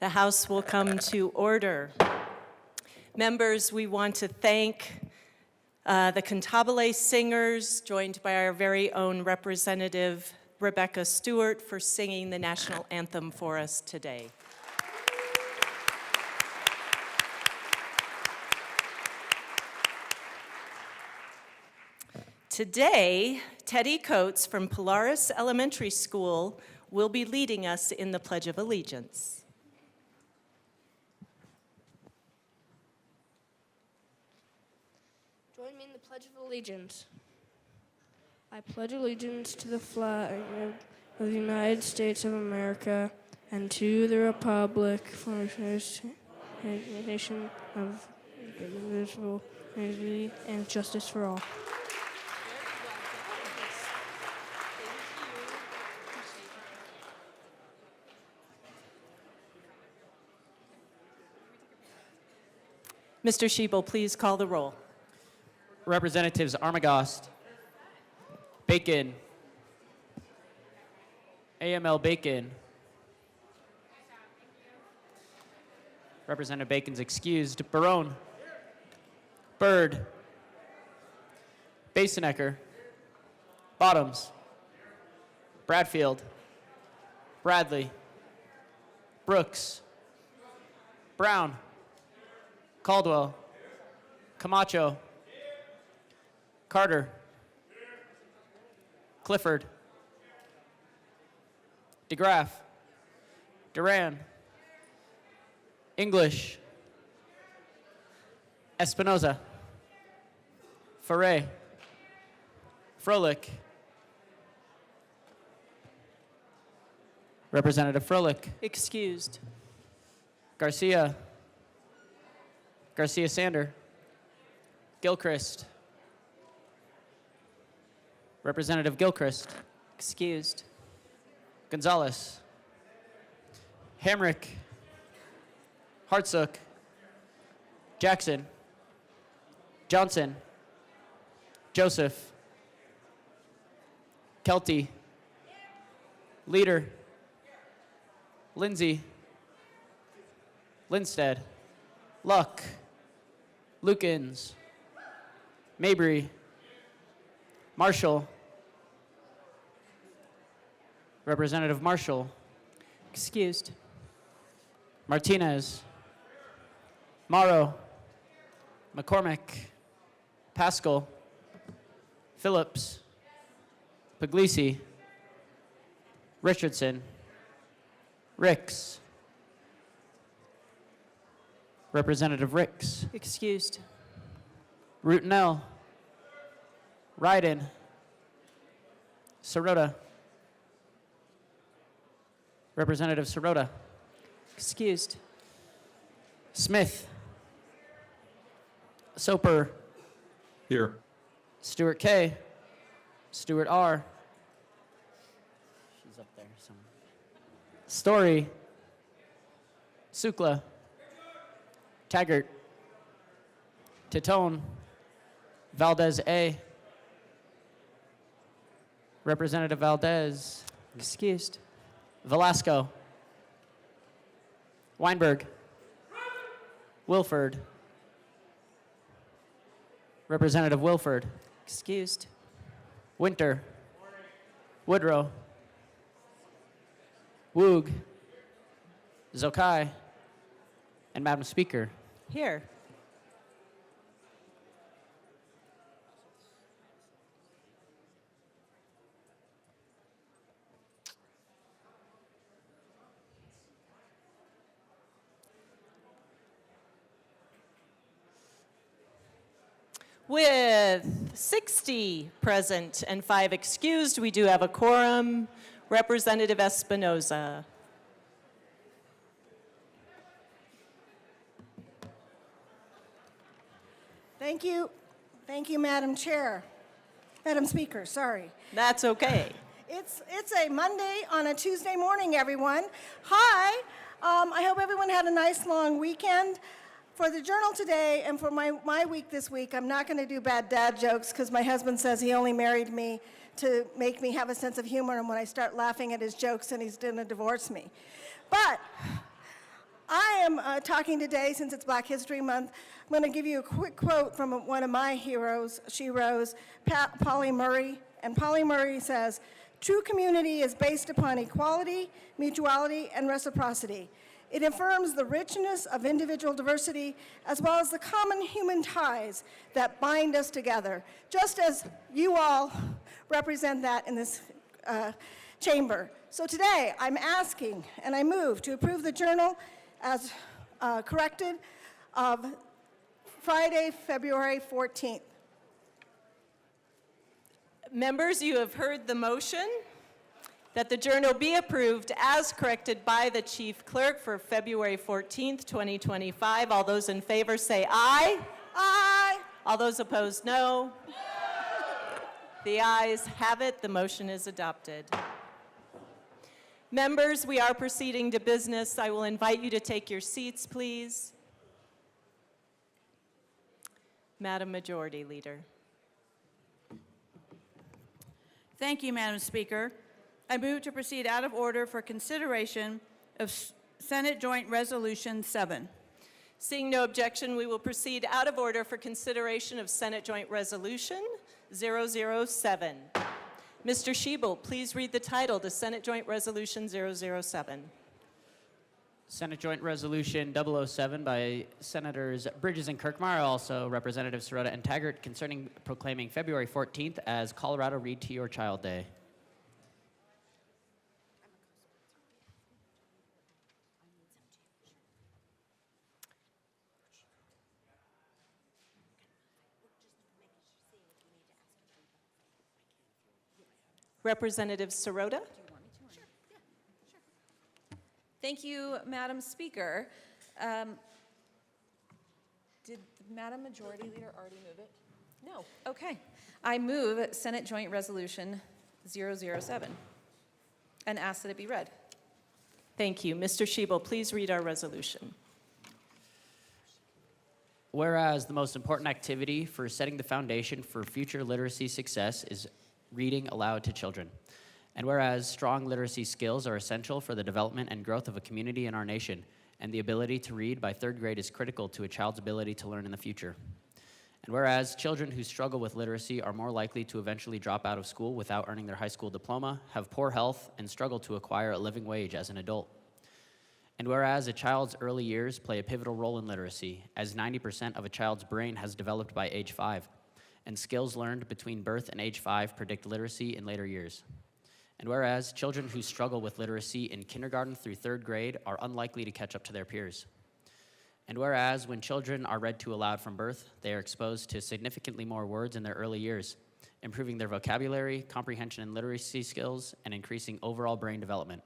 The House will come to order. Members, we want to thank the Cantabile Singers, joined by our very own Representative Rebecca Stewart, for singing the national anthem for us today. Today, Teddy Coates from Polaris Elementary School will be leading us in the Pledge of Allegiance. Join me in the Pledge of Allegiance. I pledge allegiance to the flag of the United States of America and to the republic for which it is a nation of indivisible, liberty and justice for all. Mr. Schiebel, please call the roll. Representatives Armagost, Bacon, AML Bacon. Representative Bacon's excused. Barone, Byrd, Basenecker, Bottoms, Bradfield, Bradley, Brooks, Brown, Caldwell, Camacho, Carter, Clifford, DeGraff, Duran, English, Espinoza, Foray, Froelich, Representative Froelich, Excused. Garcia, Garcia Sander, Gilchrist, Representative Gilchrist, Excused. Gonzalez, Hamrick, Hartsook, Jackson, Johnson, Joseph, Kelty, Leader, Lindsay, Linstead, Luck, Lukens, Mabry, Marshall, Representative Marshall, Excused. Martinez, Morrow, McCormick, Pascal, Phillips, Puglisi, Richardson, Ricks, Representative Ricks, Excused. Rutinell, Ryden, Sirota, Representative Sirota, Excused. Smith, Soper, Here. Stewart K, Stewart R. She's up there somewhere. Story, Sukla, Taggart, Titone, Valdez A, Representative Valdez, Excused. Velasco, Weinberg, Wilford, Representative Wilford, Excused. Winter, Woodrow, Woog, Zokai, and Madam Speaker. Here. With 60 present and 5 excused, we do have a quorum. Representative Espinoza. Thank you. Thank you, Madam Chair. Madam Speaker, sorry. That's okay. It's a Monday on a Tuesday morning, everyone. Hi. I hope everyone had a nice long weekend. For the Journal today and for my week this week, I'm not going to do bad dad jokes because my husband says he only married me to make me have a sense of humor, and when I start laughing at his jokes, then he's going to divorce me. But I am talking today, since it's Black History Month, I'm going to give you a quick quote from one of my heroes, Polly Murray. And Polly Murray says, "True community is based upon equality, mutuality, and reciprocity. It affirms the richness of individual diversity as well as the common human ties that bind us together," just as you all represent that in this chamber. So today, I'm asking and I move to approve the journal as corrected of Friday, February 14th. Members, you have heard the motion that the journal be approved as corrected by the chief clerk for February 14th, 2025. All those in favor say aye. Aye. All those opposed, no. The ayes have it. The motion is adopted. Members, we are proceeding to business. I will invite you to take your seats, please. Madam Majority Leader. Thank you, Madam Speaker. I move to proceed out of order for consideration of Senate Joint Resolution 7. Seeing no objection, we will proceed out of order for consideration of Senate Joint Resolution 007. Mr. Schiebel, please read the title to Senate Joint Resolution 007. Senate Joint Resolution 007 by Senators Bridges and Kirkmeyer, also Representatives Sirota and Taggart, concerning proclaiming February 14th as Colorado Read to Your Child Day. Representative Sirota. Thank you, Madam Speaker. Did the Madam Majority Leader already move it? No. Okay. I move Senate Joint Resolution 007 and ask that it be read. Thank you. Mr. Schiebel, please read our resolution. Whereas the most important activity for setting the foundation for future literacy success is reading aloud to children. And whereas strong literacy skills are essential for the development and growth of a community in our nation, and the ability to read by third grade is critical to a child's ability to learn in the future. And whereas children who struggle with literacy are more likely to eventually drop out of school without earning their high school diploma, have poor health, and struggle to acquire a living wage as an adult. And whereas a child's early years play a pivotal role in literacy, as 90% of a child's brain has developed by age 5, and skills learned between birth and age 5 predict literacy in later years. And whereas children who struggle with literacy in kindergarten through third grade are unlikely to catch up to their peers. And whereas when children are read to aloud from birth, they are exposed to significantly more words in their early years, improving their vocabulary, comprehension and literacy skills, and increasing overall brain development.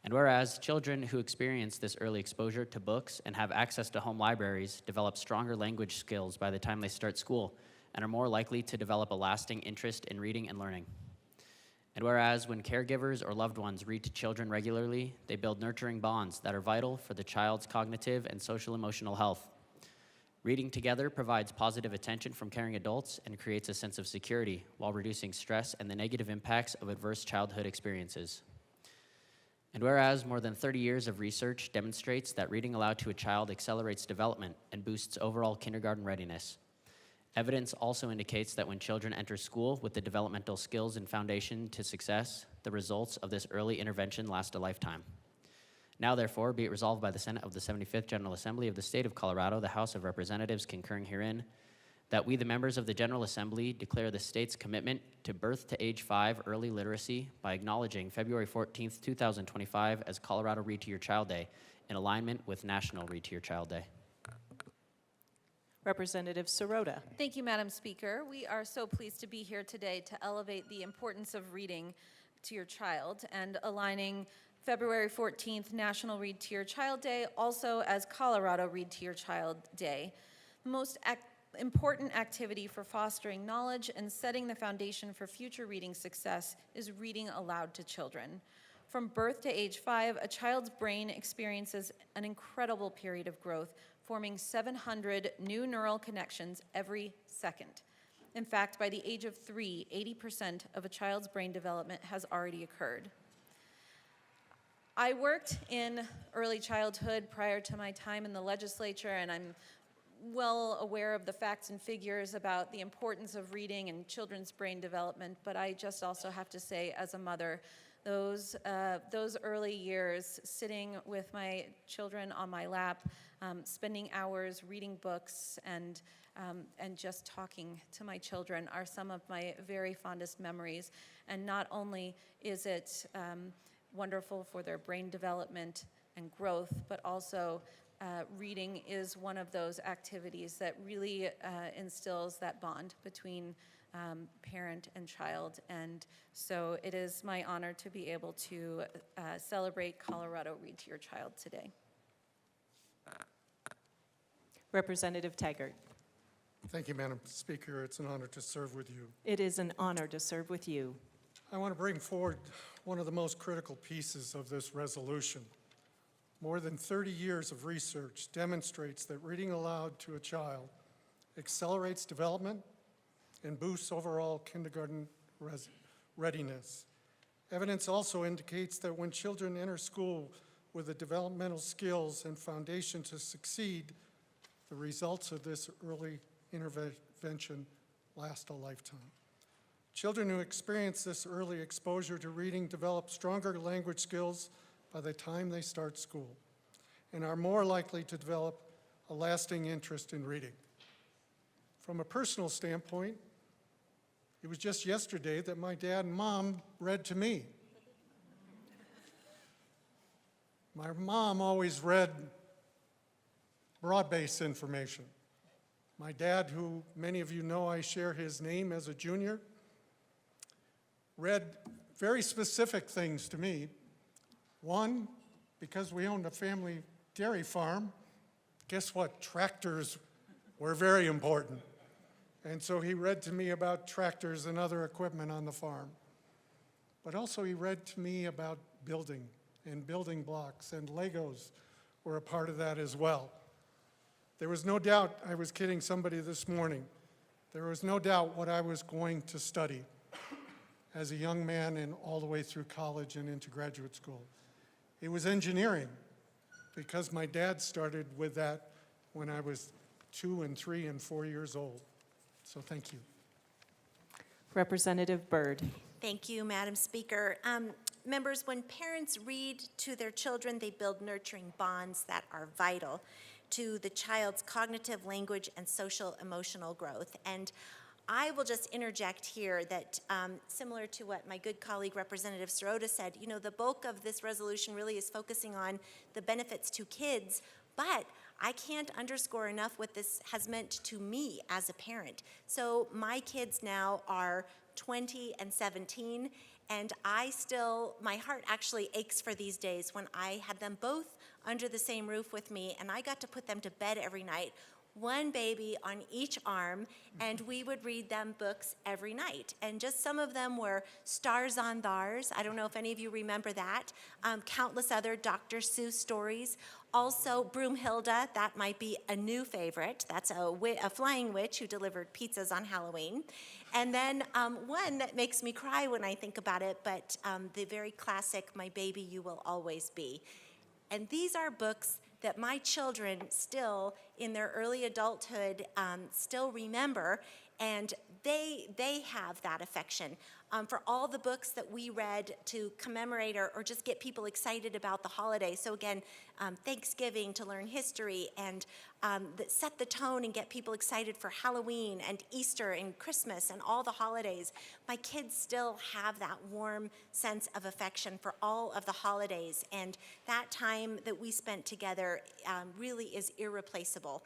And whereas children who experience this early exposure to books and have access to home libraries develop stronger language skills by the time they start school, and are more likely to develop a lasting interest in reading and learning. And whereas when caregivers or loved ones read to children regularly, they build nurturing bonds that are vital for the child's cognitive and social emotional health. Reading together provides positive attention from caring adults and creates a sense of security while reducing stress and the negative impacts of adverse childhood experiences. And whereas more than 30 years of research demonstrates that reading aloud to a child accelerates development and boosts overall kindergarten readiness. Evidence also indicates that when children enter school with the developmental skills and foundation to success, the results of this early intervention last a lifetime. Now, therefore, be it resolved by the Senate of the 75th General Assembly of the State of Colorado, the House of Representatives concurring herein, that we, the members of the General Assembly, declare the state's commitment to birth to age 5 early literacy by acknowledging February 14th, 2025 as Colorado Read to Your Child Day in alignment with National Read to Your Child Day. Representative Sirota. Thank you, Madam Speaker. We are so pleased to be here today to elevate the importance of reading to your child and aligning February 14th National Read to Your Child Day also as Colorado Read to Your Child Day. The most important activity for fostering knowledge and setting the foundation for future reading success is reading aloud to children. From birth to age 5, a child's brain experiences an incredible period of growth, forming 700 new neural connections every second. In fact, by the age of 3, 80% of a child's brain development has already occurred. I worked in early childhood prior to my time in the legislature, and I'm well aware of the facts and figures about the importance of reading and children's brain development, but I just also have to say, as a mother, those early years sitting with my children on my lap, spending hours reading books and just talking to my children are some of my very fondest memories. And not only is it wonderful for their brain development and growth, but also reading is one of those activities that really instills that bond between parent and child. And so it is my honor to be able to celebrate Colorado Read to Your Child today. Representative Taggart. Thank you, Madam Speaker. It's an honor to serve with you. It is an honor to serve with you. I want to bring forward one of the most critical pieces of this resolution. More than 30 years of research demonstrates that reading aloud to a child accelerates development and boosts overall kindergarten readiness. Evidence also indicates that when children enter school with the developmental skills and foundation to succeed, the results of this early intervention last a lifetime. Children who experience this early exposure to reading develop stronger language skills by the time they start school and are more likely to develop a lasting interest in reading. From a personal standpoint, it was just yesterday that my dad and mom read to me. My mom always read broad-based information. My dad, who many of you know I share his name as a junior, read very specific things to me. One, because we owned a family dairy farm, guess what? Tractors were very important. And so he read to me about tractors and other equipment on the farm. But also he read to me about building and building blocks, and Legos were a part of that as well. There was no doubt, I was kidding somebody this morning, there was no doubt what I was going to study as a young man and all the way through college and into graduate school. It was engineering, because my dad started with that when I was 2 and 3 and 4 years old. So thank you. Representative Byrd. Thank you, Madam Speaker. Members, when parents read to their children, they build nurturing bonds that are vital to the child's cognitive, language, and social emotional growth. And I will just interject here that similar to what my good colleague Representative Sirota said, you know, the bulk of this resolution really is focusing on the benefits to kids, but I can't underscore enough what this has meant to me as a parent. So my kids now are 20 and 17, and my heart actually aches for these days when I had them both under the same roof with me, and I got to put them to bed every night, one baby on each arm, and we would read them books every night. And just some of them were Stars on Thars. I don't know if any of you remember that. Countless other Dr. Seuss stories. Also, Broomhilda, that might be a new favorite. That's a flying witch who delivered pizzas on Halloween. And then one that makes me cry when I think about it, but the very classic, My Baby You Will Always Be. And these are books that my children still, in their early adulthood, still remember, and they have that affection for all the books that we read to commemorate or just get people excited about the holiday. So again, Thanksgiving to learn history, and that set the tone and get people excited for Halloween and Easter and Christmas and all the holidays. My kids still have that warm sense of affection for all of the holidays, and that time that we spent together really is irreplaceable.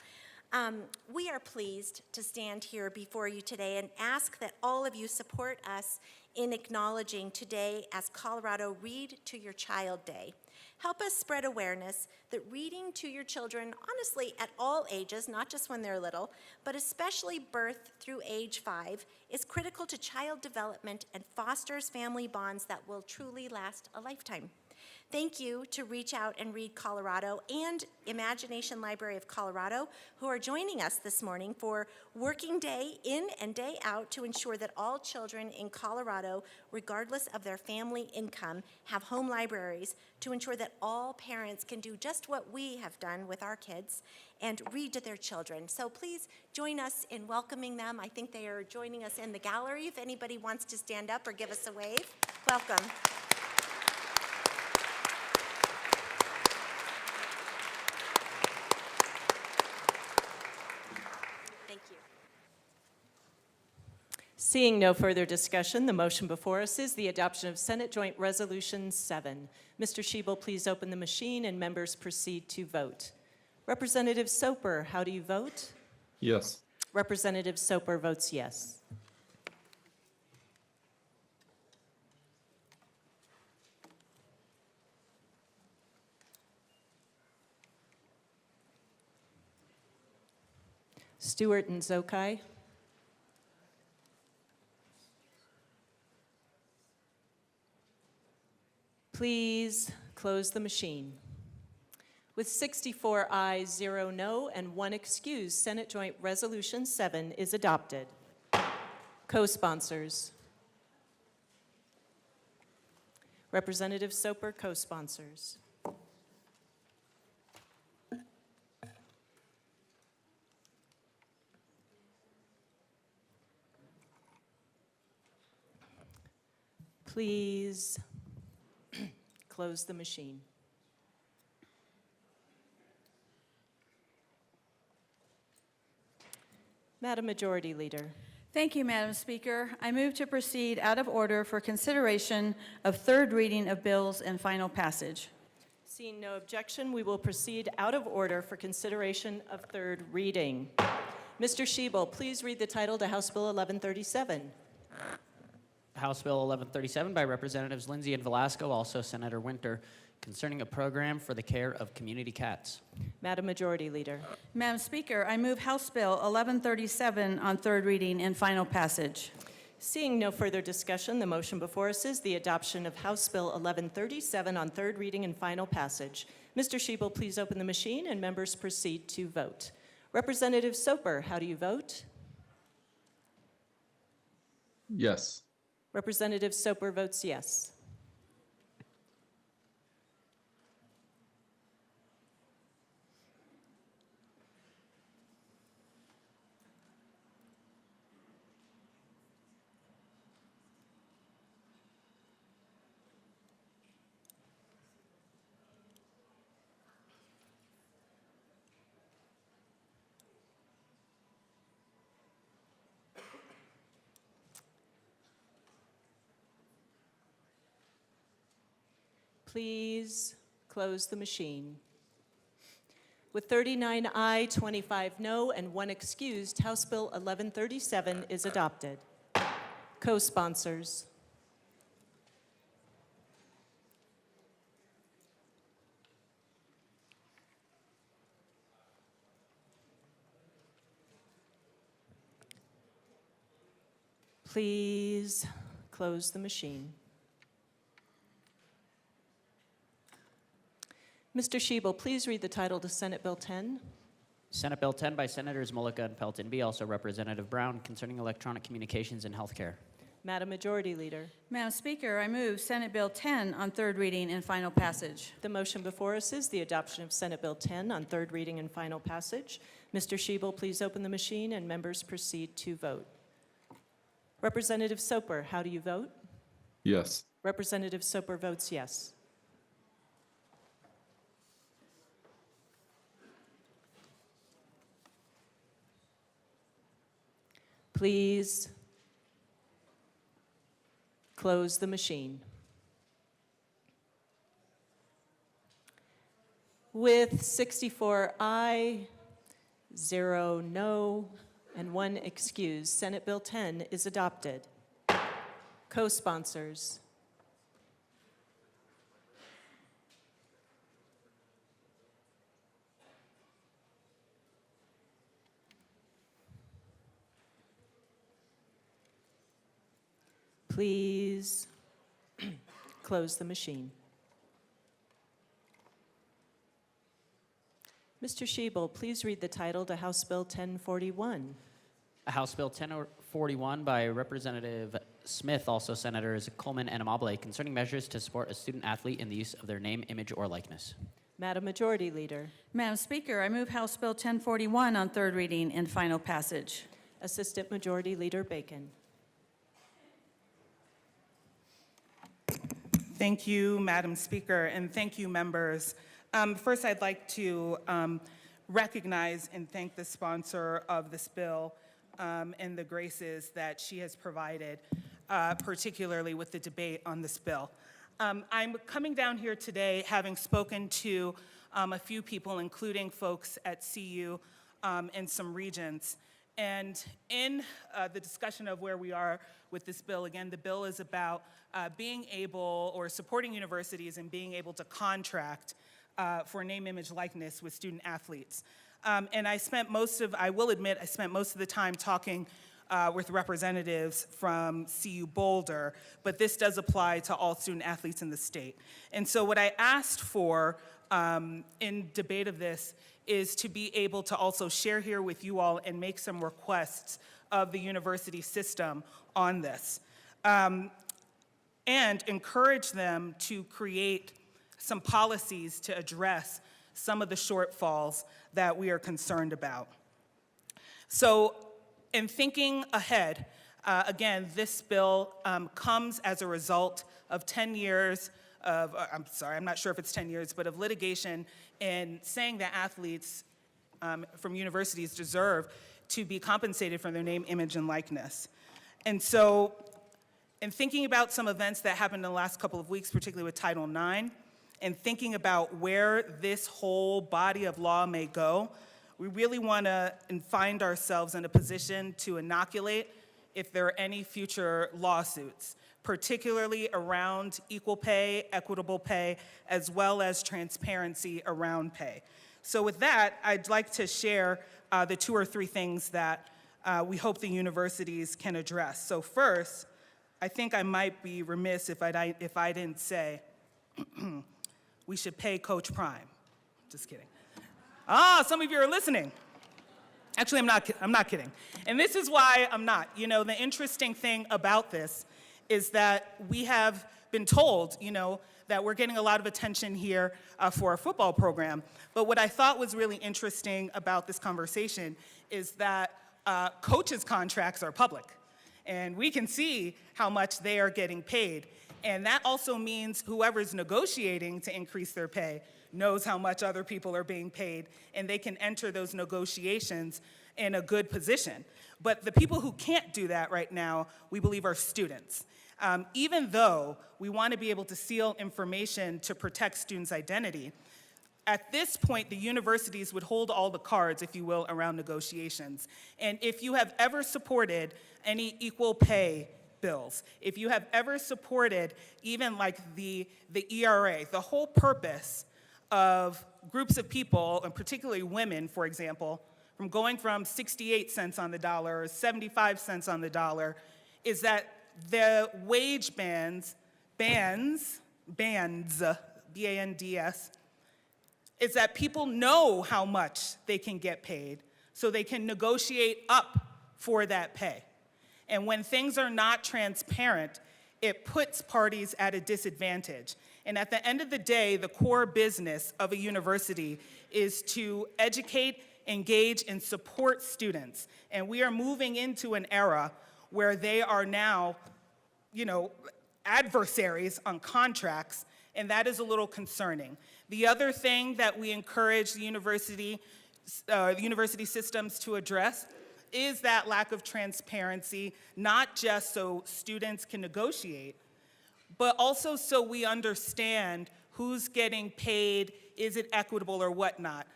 We are pleased to stand here before you today and ask that all of you support us in acknowledging today as Colorado Read to Your Child Day. Help us spread awareness that reading to your children, honestly, at all ages, not just when they're little, but especially birth through age 5, is critical to child development and fosters family bonds that will truly last a lifetime. Thank you to Reach Out and Read Colorado and Imagination Library of Colorado, who are joining us this morning for working day in and day out to ensure that all children in Colorado, regardless of their family income, have home libraries to ensure that all parents can do just what we have done with our kids and read to their children. So please join us in welcoming them. I think they are joining us in the gallery. If anybody wants to stand up or give us a wave, welcome. Thank you. Seeing no further discussion, the motion before us is the adoption of Senate Joint Resolution 7. Mr. Schiebel, please open the machine and members proceed to vote. Representative Soper, how do you vote? Yes. Representative Soper votes yes. Stewart and Zokai. Please close the machine. With 64 ayes, 0 no, and 1 excuse, Senate Joint Resolution 7 is adopted. Co-sponsors. Representative Soper, co-sponsors. Please close the machine. Madam Majority Leader. Thank you, Madam Speaker. I move to proceed out of order for consideration of third reading of bills and final passage. Seeing no objection, we will proceed out of order for consideration of third reading. Mr. Schiebel, please read the title to House Bill 1137. House Bill 1137 by Representatives Lindsay and Velasco, also Senator Winter, concerning a program for the care of community cats. Madam Majority Leader. Madam Speaker, I move House Bill 1137 on third reading and final passage. Seeing no further discussion, the motion before us is the adoption of House Bill 1137 on third reading and final passage. Mr. Schiebel, please open the machine and members proceed to vote. Representative Soper, how do you vote? Yes. Representative Soper votes yes. Please close the machine. With 39 aye, 25 no, and 1 excused, House Bill 1137 is adopted. Co-sponsors. Please close the machine. Mr. Schiebel, please read the title to Senate Bill 10. Senate Bill 10 by Senators Mullica and Pelton B, also Representative Brown, concerning electronic communications in healthcare. Madam Majority Leader. Madam Speaker, I move Senate Bill 10 on third reading and final passage. The motion before us is the adoption of Senate Bill 10 on third reading and final passage. Mr. Schiebel, please open the machine and members proceed to vote. Representative Soper, how do you vote? Yes. Representative Soper votes yes. Please close the machine. With 64 aye, 0 no, and 1 excuse, Senate Bill 10 is adopted. Co-sponsors. Please close the machine. Mr. Shebel, please read the title to House Bill 1041. House Bill 1041 by Representative Smith, also Senators Coleman and Amabile, concerning measures to support a student athlete in the use of their name, image, or likeness. Madam Majority Leader. Madam Speaker, I move House Bill 1041 on third reading and final passage. Assistant Majority Leader Bacon. Thank you, Madam Speaker, and thank you, members. First, I'd like to recognize and thank the sponsor of this bill and the graces that she has provided, particularly with the debate on this bill. I'm coming down here today having spoken to a few people, including folks at CU and some regents. And in the discussion of where we are with this bill, again, the bill is about being able or supporting universities and being able to contract for name, image, likeness with student athletes. And I will admit, I spent most of the time talking with representatives from CU Boulder, but this does apply to all student athletes in the state. And so what I asked for in debate of this is to be able to also share here with you all and make some requests of the university system on this. And encourage them to create some policies to address some of the shortfalls that we are concerned about. So in thinking ahead, again, this bill comes as a result of 10 years of, I'm not sure if it's 10 years, but of litigation in saying that athletes from universities deserve to be compensated for their name, image, and likeness. And so in thinking about some events that happened in the last couple of weeks, particularly with Title IX, and thinking about where this whole body of law may go, we really want to find ourselves in a position to inoculate if there are any future lawsuits, particularly around equal pay, equitable pay, as well as transparency around pay. So with that, I'd like to share the 2 or 3 things that we hope the universities can address. So first, I think I might be remiss if I didn't say we should pay Coach Prime. Just kidding. Some of you are listening. Actually, I'm not kidding. And this is why I'm not. You know, the interesting thing about this is that we have been told, that we're getting a lot of attention here for our football program. But what I thought was really interesting about this conversation is that coaches' contracts are public. And we can see how much they are getting paid. And that also means whoever's negotiating to increase their pay knows how much other people are being paid, and they can enter those negotiations in a good position. But the people who can't do that right now, we believe, are students. Even though we want to be able to seal information to protect students' identity, at this point, the universities would hold all the cards, if you will, around negotiations. And if you have ever supported any equal pay bills, if you have ever supported even like the ERA, the whole purpose of groups of people, and particularly women, for example, from going from 68 cents on the dollar or 75 cents on the dollar, is that the wage bands, B-A-N-D-S, is that people know how much they can get paid, so they can negotiate up for that pay. And when things are not transparent, it puts parties at a disadvantage. And at the end of the day, the core business of a university is to educate, engage, and support students. And we are moving into an era where they are now, adversaries on contracts, and that is a little concerning. The other thing that we encourage the university systems to address is that lack of transparency, not just so students can negotiate, but also so we understand who's getting paid, is it equitable or whatnot.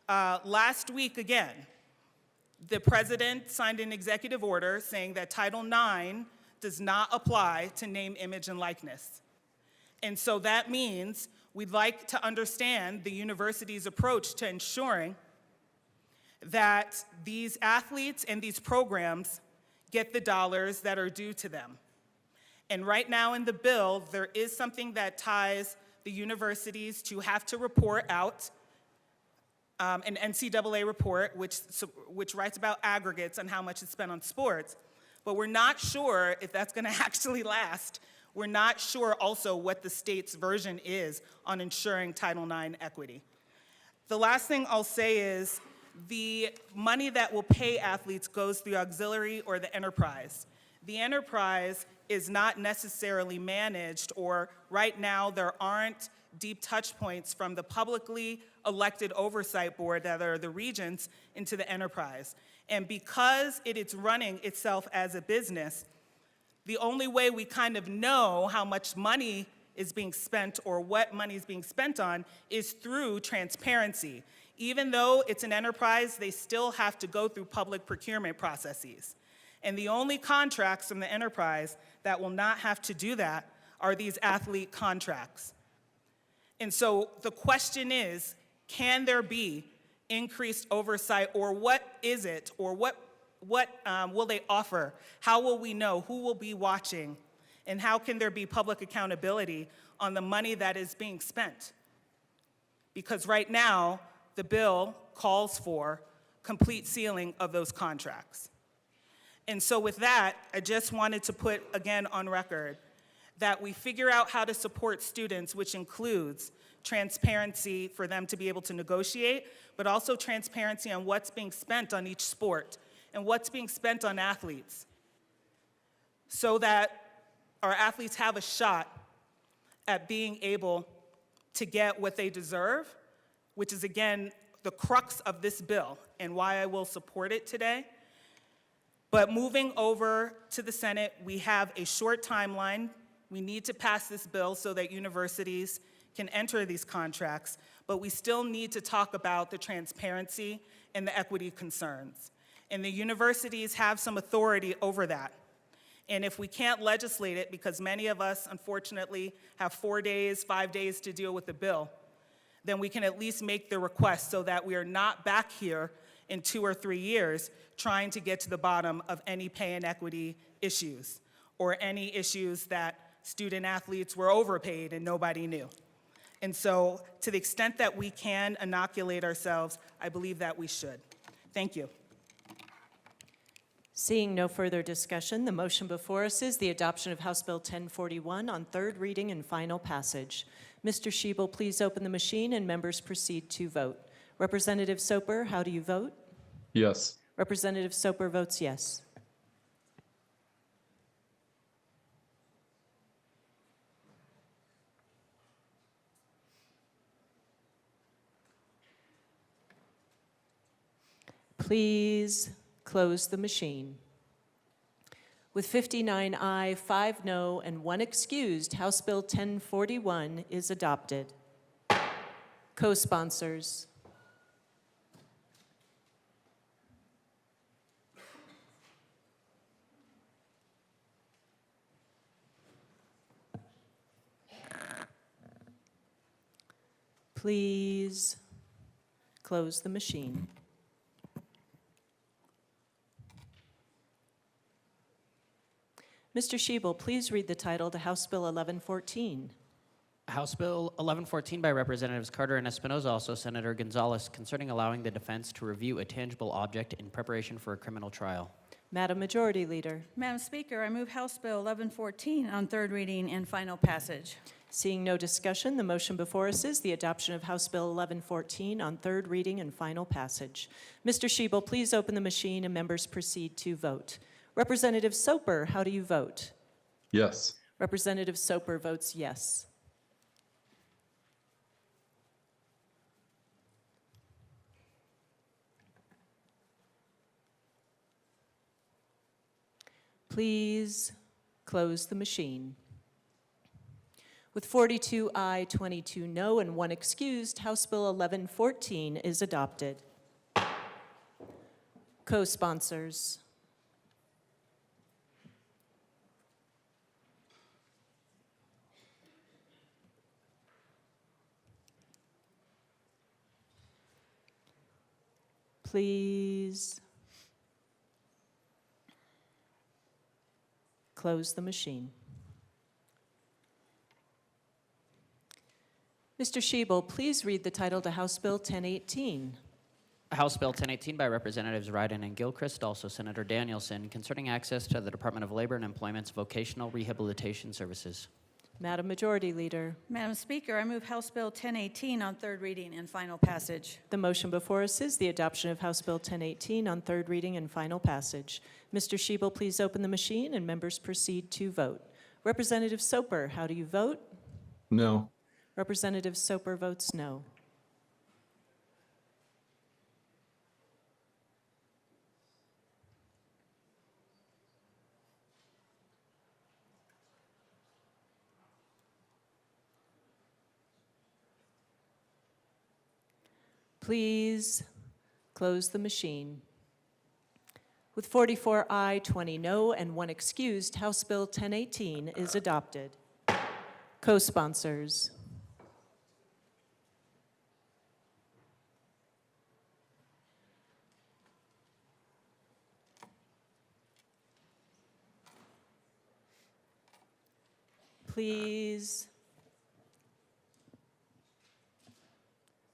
Last week, again, the president signed an executive order saying that Title IX does not apply to name, image, and likeness. And so that means we'd like to understand the university's approach to ensuring that these athletes and these programs get the dollars that are due to them. And right now in the bill, there is something that ties the universities to have to report out an NCAA report which writes about aggregates and how much is spent on sports, but we're not sure if that's going to actually last. We're not sure also what the state's version is on ensuring Title IX equity. The last thing I'll say is the money that will pay athletes goes through auxiliary or the enterprise. The enterprise is not necessarily managed, or right now there aren't deep touch points from the publicly elected oversight board that are the regents into the enterprise. And because it is running itself as a business, the only way we kind of know how much money is being spent or what money is being spent on is through transparency. Even though it's an enterprise, they still have to go through public procurement processes. And the only contracts from the enterprise that will not have to do that are these athlete contracts. And so the question is, can there be increased oversight, or what is it, or what will they offer? How will we know? Who will be watching? And how can there be public accountability on the money that is being spent? Because right now, the bill calls for complete sealing of those contracts. And so with that, I just wanted to put again on record that we figure out how to support students, which includes transparency for them to be able to negotiate, but also transparency on what's being spent on each sport and what's being spent on athletes, so that our athletes have a shot at being able to get what they deserve, which is, again, the crux of this bill and why I will support it today. But moving over to the Senate, we have a short timeline. We need to pass this bill so that universities can enter these contracts, but we still need to talk about the transparency and the equity concerns. And the universities have some authority over that. And if we can't legislate it, because many of us, unfortunately, have 4 days, 5 days to deal with the bill, then we can at least make the request so that we are not back here in 2 or 3 years trying to get to the bottom of any pay inequity issues or any issues that student athletes were overpaid and nobody knew. And so to the extent that we can inoculate ourselves, I believe that we should. Thank you. Seeing no further discussion, the motion before us is the adoption of House Bill 1041 on third reading and final passage. Mr. Schiebel, please open the machine and members proceed to vote. Representative Soper, how do you vote? Yes. Representative Soper votes yes. Please close the machine. With 59 aye, 5 no, and 1 excused, House Bill 1041 is adopted. Co-sponsors. Please close the machine. Mr. Schiebel, please read the title to House Bill 1114. House Bill 1114 by Representatives Carter and Espinoza, also Senator Gonzalez, concerning allowing the defense to review a tangible object in preparation for a criminal trial. Madam Majority Leader. Madam Speaker, I move House Bill 1114 on third reading and final passage. Seeing no discussion, the motion before us is the adoption of House Bill 1114 on third reading and final passage. Mr. Schiebel, please open the machine and members proceed to vote. Representative Soper, how do you vote? Yes. Representative Soper votes yes. Please close the machine. With 42 aye, 22 no, and 1 excused, House Bill 1114 is adopted. Co-sponsors. Please close the machine. Mr. Schiebel, please read the title to House Bill 1018. House Bill 1018 by Representatives Ryden and Gilchrist, also Senator Danielson, concerning access to the Department of Labor and Employment's vocational rehabilitation services. Madam Majority Leader, Madam Speaker, I move House Bill 1018 on third reading and final passage. the motion before us is the adoption of House Bill 1018 on third reading and final passage. Mr. Shebel, please open the machine and members proceed to vote. Representative Soper, how do you vote? No. Representative Soper votes no. Please close the machine. With 44 aye, 20 no, and 1 excused, House Bill 1018 is adopted. Co-sponsors. Please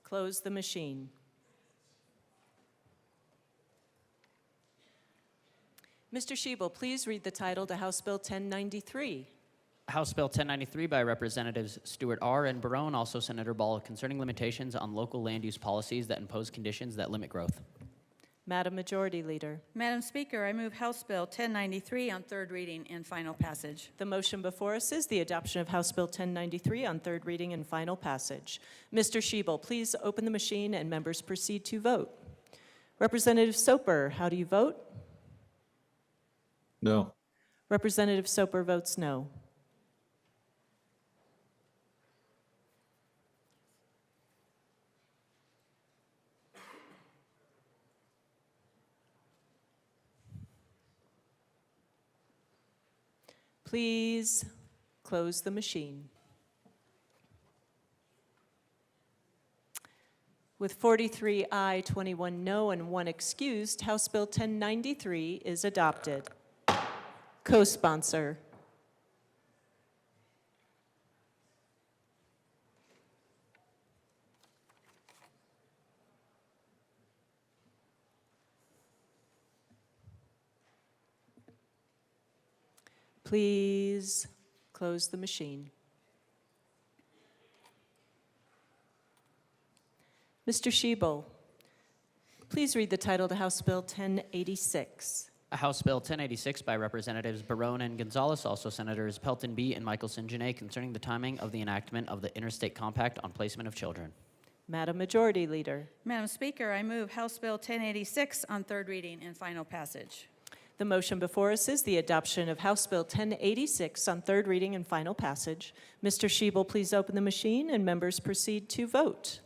close the machine. Mr. Shebel, please read the title to House Bill 1093. House Bill 1093 by Representatives Stewart R. and Barone, also Senator Ball, concerning limitations on local land use policies that impose conditions that limit growth. Madam Majority Leader, Madam Speaker, I move House Bill 1093 on third reading and final passage. the motion before us is the adoption of House Bill 1093 on third reading and final passage. Mr. Shebel, please open the machine and members proceed to vote. Representative Soper, how do you vote? No. Representative Soper votes no. Please close the machine. With 43 aye, 21 no, and 1 excused, House Bill 1093 is adopted. Co-sponsor. Please close the machine. Mr. Shebel, please read the title to House Bill 1086. House Bill 1086 by Representatives Barone and Gonzalez, also Senators Pelton B. and Michelson Janae, concerning the timing of the enactment of the Interstate Compact on Placement of Children. Madam Majority Leader, Madam Speaker, I move House Bill 1086 on third reading and final passage. the motion before us is the adoption of House Bill 1086 on third reading and final passage. Mr. Shebel, please open the machine and members proceed to vote.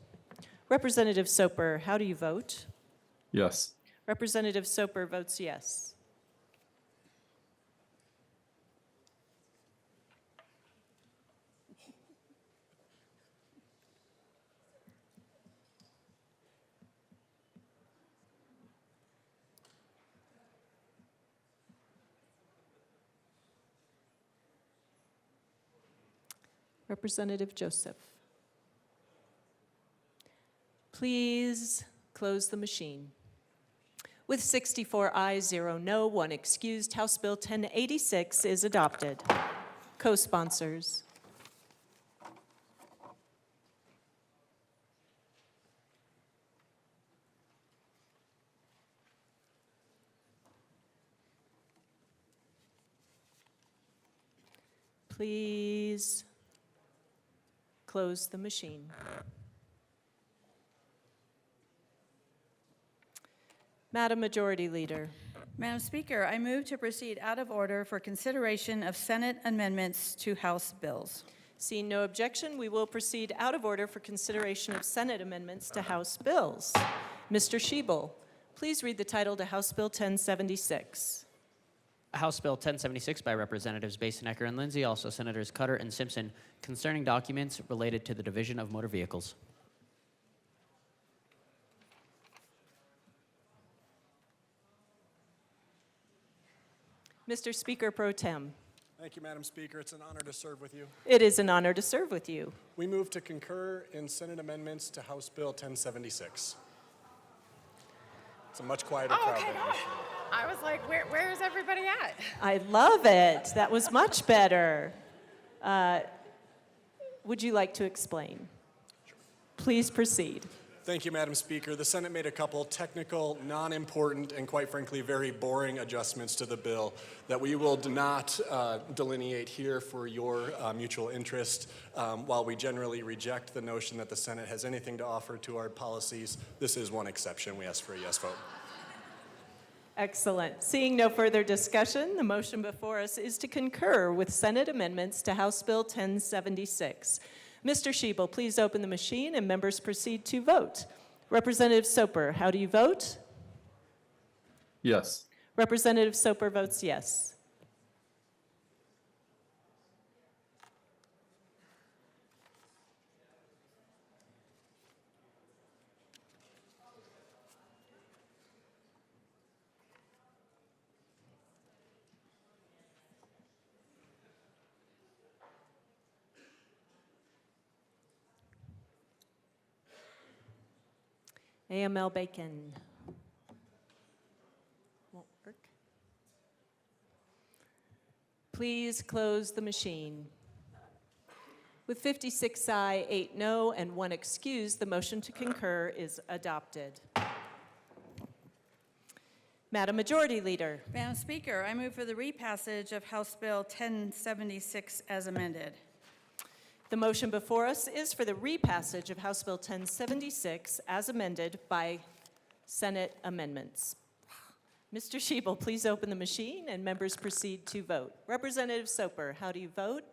Representative Soper, how do you vote? Yes. Representative Soper votes yes. Representative Joseph. Please close the machine. With 64 ayes, 0 no, 1 excused, House Bill 1086 is adopted. Co-sponsors. Please close the machine. Madam Majority Leader, Madam Speaker, I move to proceed out of order for consideration of Senate amendments to House bills. seeing no objection, we will proceed out of order for consideration of Senate amendments to House bills. Mr. Shebel, please read the title to House Bill 1076. House Bill 1076 by Representatives Basenecker and Lindsay, also Senators Cutter and Simpson, concerning documents related to the Division of Motor Vehicles. Mr. Speaker Pro Tem, Thank you, Madam Speaker. It's an honor to serve with you. it is an honor to serve with you. We move to concur in Senate amendments to House Bill 1076. It's a much quieter crowd than usual. I was like, where's everybody at? I love it. That was much better. Would you like to explain? Please proceed. Thank you, Madam Speaker. The Senate made a couple technical, non-important, and quite frankly, very boring adjustments to the bill that we will not delineate here for your mutual interest. While we generally reject the notion that the Senate has anything to offer to our policies, this is one exception. We ask for a yes vote. Excellent. Seeing no further discussion, the motion before us is to concur with Senate amendments to House Bill 1076. Mr. Schiebel, please open the machine and members proceed to vote. Representative Soper, how do you vote? Yes. Representative Soper votes yes. AML Bacon. Won't work. Please close the machine. With 56 aye, 8 no, and 1 excused, the motion to concur is adopted. Madam Majority Leader. Madam Speaker, I move for the repassage of House Bill 1076 as amended. The motion before us is for the repassage of House Bill 1076 as amended by Senate amendments. Mr. Schiebel, please open the machine and members proceed to vote. Representative Soper, how do you vote?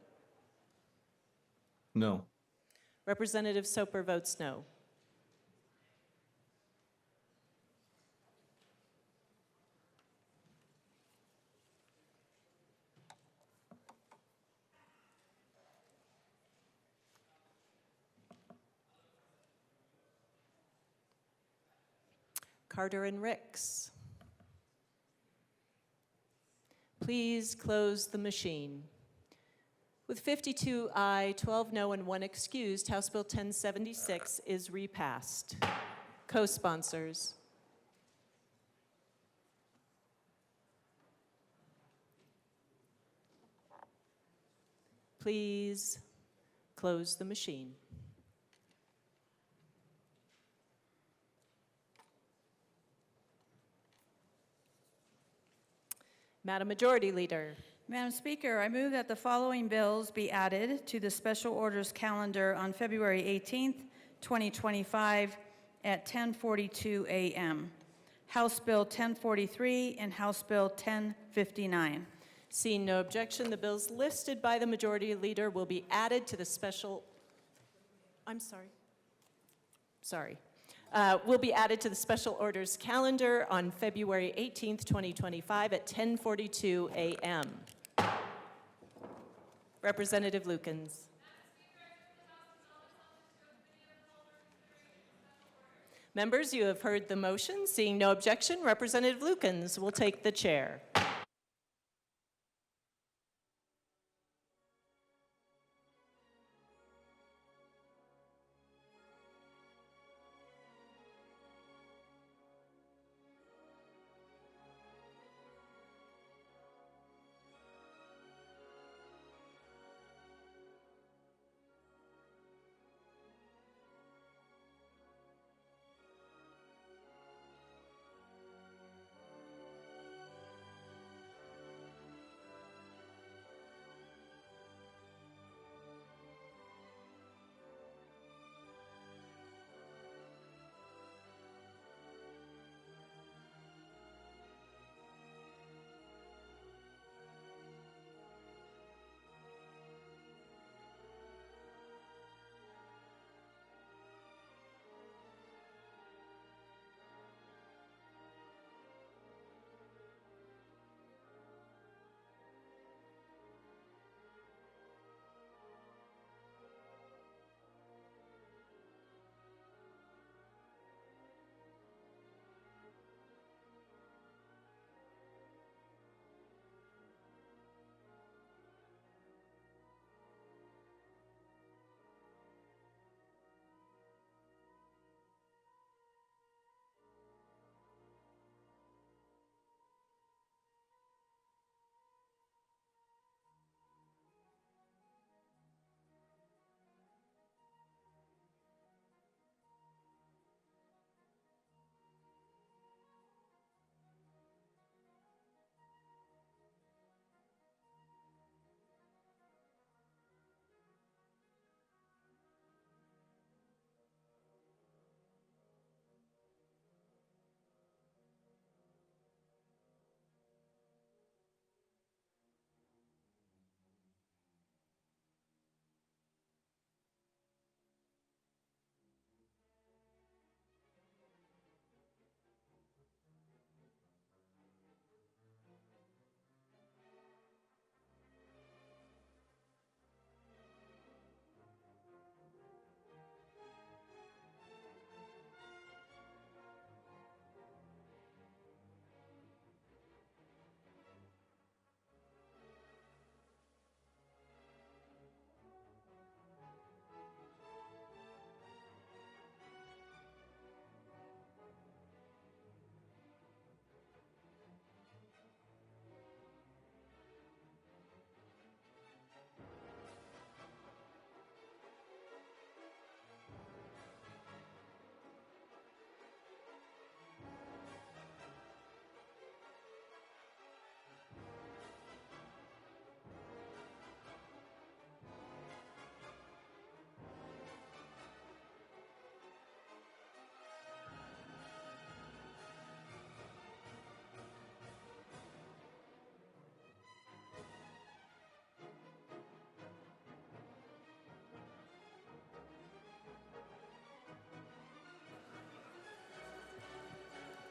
No. Representative Soper votes no. Carter and Ricks. Please close the machine. With 52 aye, 12 no, and 1 excused, House Bill 1076 is repassed. Co-sponsors. Please close the machine. Madam Majority Leader. Madam Speaker, I move that the following bills be added to the special orders calendar on February 18th, 2025 at 10:42 a.m. House Bill 1043 and House Bill 1059. Seeing no objection, the bills listed by the Majority Leader will be added to the special, will be added to the special orders calendar on February 18th, 2025 at 10:42 a.m. Representative Lukens. Members, you have heard the motion. Seeing no objection, Representative Lukens will take the chair.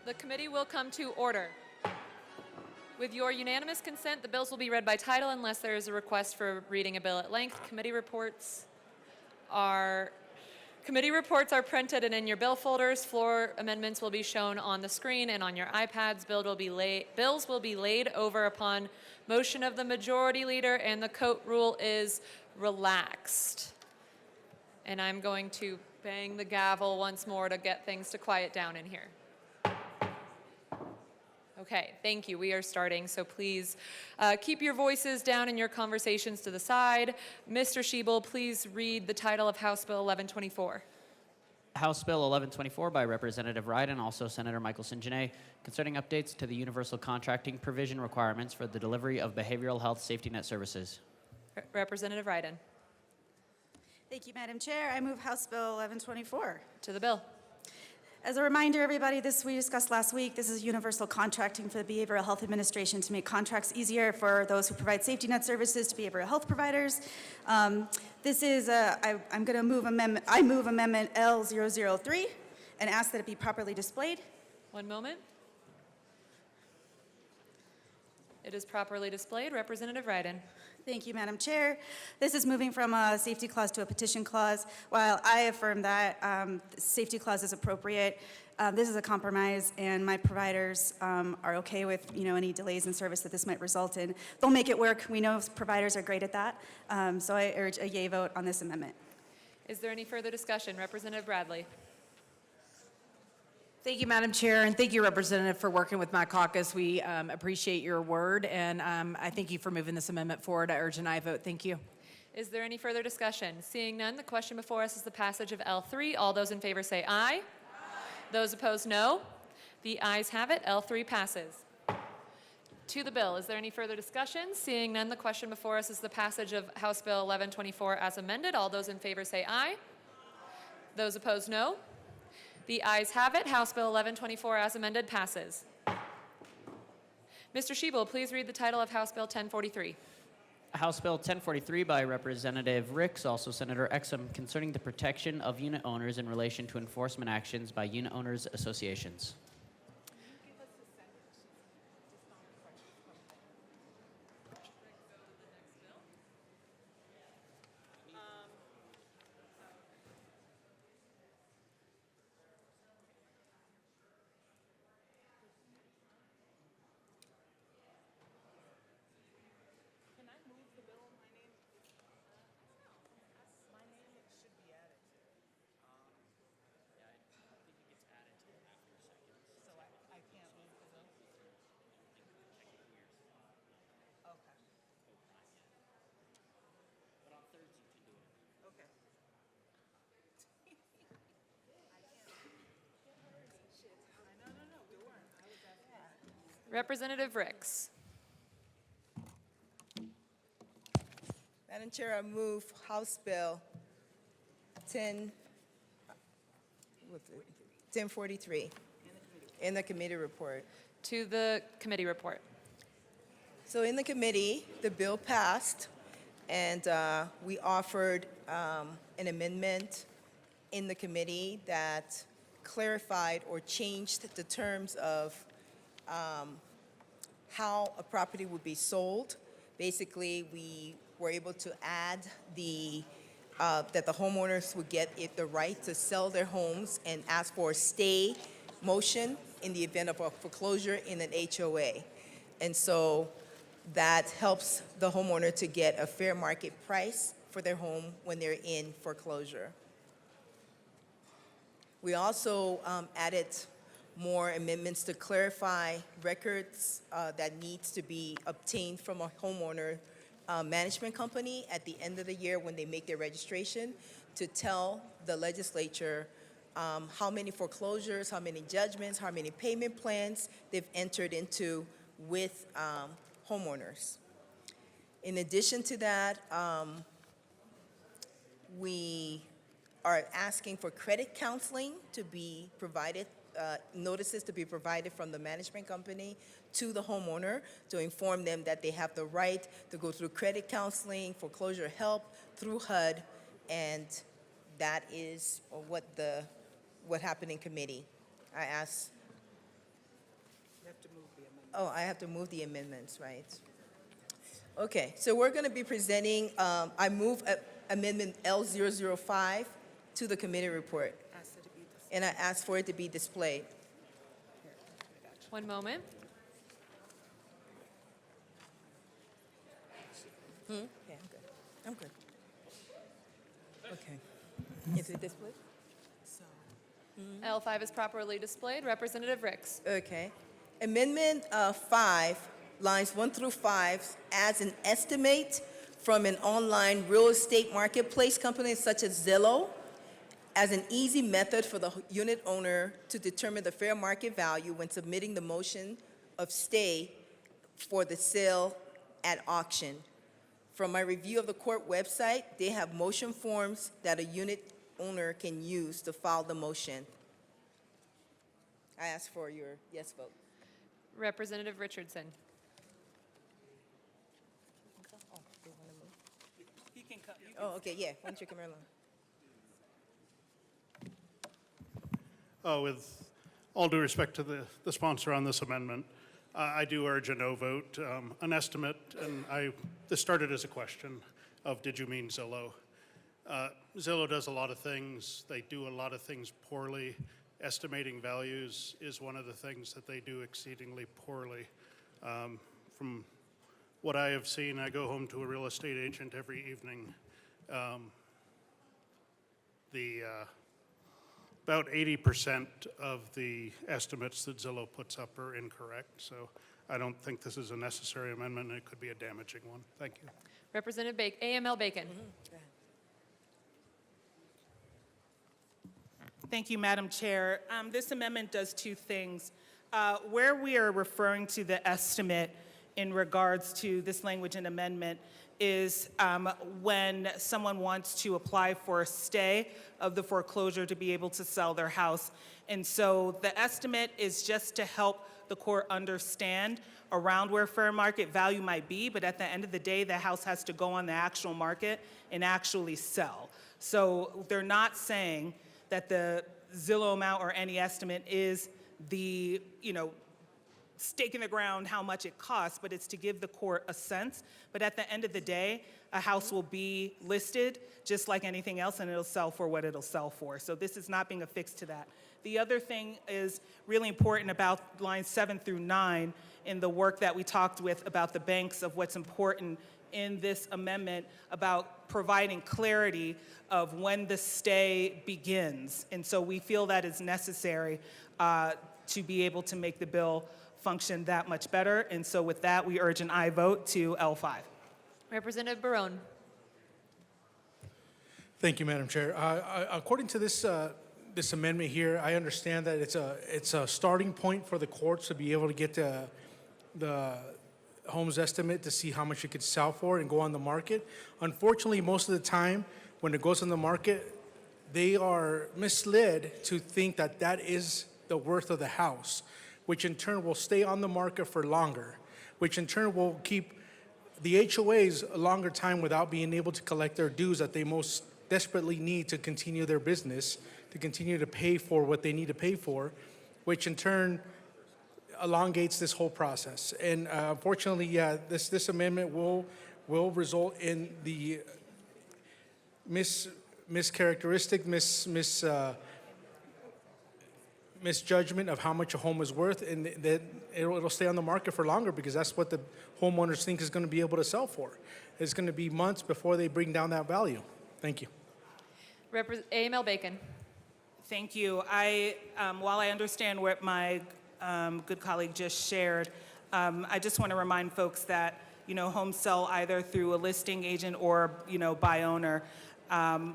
The committee will come to order. With your unanimous consent, the bills will be read by title unless there is a request for reading a bill at length. Committee reports are printed and in your bill folders. Floor amendments will be shown on the screen and on your iPads. Bills will be laid over upon motion of the majority leader, and the Coat rule is relaxed. And I'm going to bang the gavel once more to get things to quiet down in here. Okay, thank you. We are starting, so please keep your voices down and your conversations to the side. Mr. Schiebel, please read the title of House Bill 1124. House Bill 1124 by Representative Ryan and also Senator Michael St-Jeannet concerning updates to the universal contracting provision requirements for the delivery of behavioral health safety net services. Representative Ryan. Thank you, Madam Chair. I move House Bill 1124. To the bill. As a reminder, everybody, this we discussed last week. This is universal contracting for the Behavioral Health Administration to make contracts easier for those who provide safety net services to behavioral health providers. This is I'm going to move amendment. I move Amendment L003 and ask that it be properly displayed. One moment. It is properly displayed. Representative Ryan. Thank you, Madam Chair. This is moving from a safety clause to a petition clause. While I affirm that the safety clause is appropriate, this is a compromise, and my providers are okay with any delays in service that this might result in. They'll make it work. We know providers are great at that. So I urge a yay vote on this amendment. Is there any further discussion? Representative Bradley. Thank you, Madam Chair, and thank you, Representative, for working with my caucus. We appreciate your word, and I thank you for moving this amendment forward. I urge an aye vote. Thank you. Is there any further discussion? Seeing none, the question before us is the passage of L3. All those in favor say aye. Aye. Those opposed, no. The ayes have it. L3 passes. To the bill, is there any further discussion? Seeing none, the question before us is the passage of House Bill 1124 as amended. All those in favor say aye. Those opposed, no. The ayes have it. House Bill 1124 as amended passes. Mr. Schiebel, please read the title of House Bill 1043. House Bill 1043 by Representative Ricks, also Senator Exum, concerning the protection of unit owners in relation to enforcement actions by unit owners associations. Representative Ricks. Madam Chair, I move House Bill 1043 in the committee report. To the committee report. So in the committee, the bill passed, and we offered an amendment in the committee that clarified or changed the terms of how a property would be sold. Basically, we were able to add that the homeowners would get the right to sell their homes and ask for a stay motion in the event of a foreclosure in an HOA. And so that helps the homeowner to get a fair market price for their home when they're in foreclosure. We also added more amendments to clarify records that needs to be obtained from a homeowner management company at the end of the year when they make their registration, to tell the legislature how many foreclosures, how many judgments, how many payment plans they've entered into with homeowners. In addition to that, we are asking for credit counseling to be provided, notices to be provided from the management company to the homeowner to inform them that they have the right to go through credit counseling, foreclosure help through HUD, and that is what happened in committee. I ask Oh, I have to move the amendments, right? Okay, so we're going to be presenting, I move Amendment L005 to the committee report. And I ask for it to be displayed. One moment. Yeah, I'm good. Okay. Is it displayed? L5 is properly displayed. Representative Ricks. Okay. Amendment 5, lines 1 through 5, adds an estimate from an online real estate marketplace company such as Zillow as an easy method for the unit owner to determine the fair market value when submitting the motion of stay for the sale at auction. From my review of the court website, they have motion forms that a unit owner can use to file the motion. I ask for your yes vote. Representative Richardson. Oh, okay, yeah, why don't you come here along? With all due respect to the sponsor on this amendment, I do urge a no vote. An estimate, and this started as a question of did you mean Zillow? Zillow does a lot of things. They do a lot of things poorly. Estimating values is one of the things that they do exceedingly poorly. From what I have seen, I go home to a real estate agent every evening. About 80% of the estimates that Zillow puts up are incorrect, so I don't think this is a necessary amendment, and it could be a damaging one. Thank you. Representative AML Bacon. Thank you, Madam Chair. This amendment does two things. Where we are referring to the estimate in regards to this language and amendment is when someone wants to apply for a stay of the foreclosure to be able to sell their house. And so the estimate is just to help the court understand around where fair market value might be, but at the end of the day, the house has to go on the actual market and actually sell. So they're not saying that the Zillow amount or any estimate is the, stake in the ground how much it costs, but it's to give the court a sense. But at the end of the day, a house will be listed just like anything else, and it'll sell for what it'll sell for. So this is not being affixed to that. The other thing is really important about lines 7 through 9 in the work that we talked with about the banks of what's important in this amendment about providing clarity of when the stay begins. And so we feel that is necessary to be able to make the bill function that much better. And so with that, we urge an aye vote to L5. Representative Barone. Thank you, Madam Chair. According to this amendment here, I understand that it's a starting point for the courts to be able to get the home's estimate to see how much it could sell for and go on the market. Unfortunately, most of the time when it goes on the market, they are misled to think that that is the worth of the house, which in turn will stay on the market for longer, which in turn will keep the HOAs a longer time without being able to collect their dues that they most desperately need to continue their business, to continue to pay for what they need to pay for, which in turn elongates this whole process. And unfortunately, yeah, this amendment will result in the mischaracteristic, misjudgment of how much a home is worth, and that it'll stay on the market for longer because that's what the homeowners think is going to be able to sell for. It's going to be months before they bring down that value. Thank you. AML Bacon. Thank you. While I understand what my good colleague just shared, I just want to remind folks that homes sell either through a listing agent or by owner.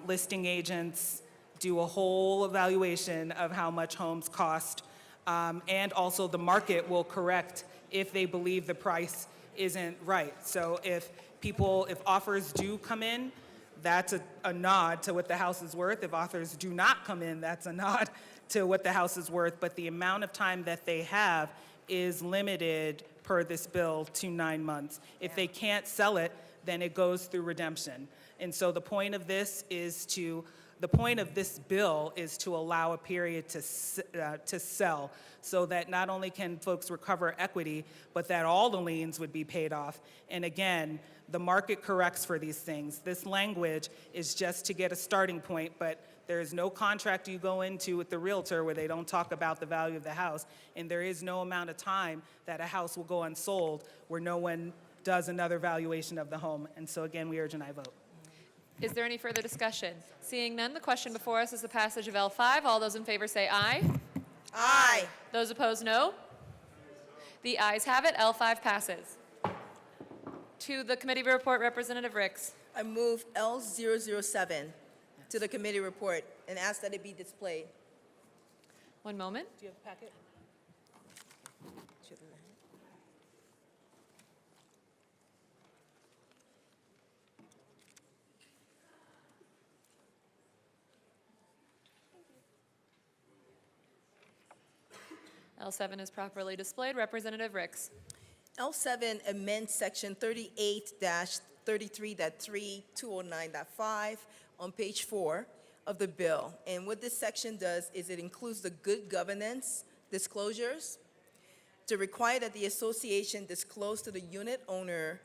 Listing agents do a whole evaluation of how much homes cost, and also the market will correct if they believe the price isn't right. So if offers do come in, that's a nod to what the house is worth. If offers do not come in, that's a nod to what the house is worth. But the amount of time that they have is limited per this bill to 9 months. If they can't sell it, then it goes through redemption. And so the point of this is The point of this bill is to allow a period to sell, so that not only can folks recover equity, but that all the liens would be paid off. And again, the market corrects for these things. This language is just to get a starting point, but there is no contract you go into with the realtor where they don't talk about the value of the house, and there is no amount of time that a house will go unsold where no one does another valuation of the home. And so again, we urge an aye vote. Is there any further discussion? Seeing none, the question before us is the passage of L5. All those in favor say aye. Aye. Those opposed, no. The ayes have it. L5 passes. To the committee report, Representative Ricks. I move L007 to the committee report and ask that it be displayed. One moment. Do you have a packet? L7 is properly displayed. Representative Ricks. L7 amends section 38-33.3.209.5 on page 4 of the bill. And what this section does is it includes the good governance disclosures to require that the association disclose to the unit owner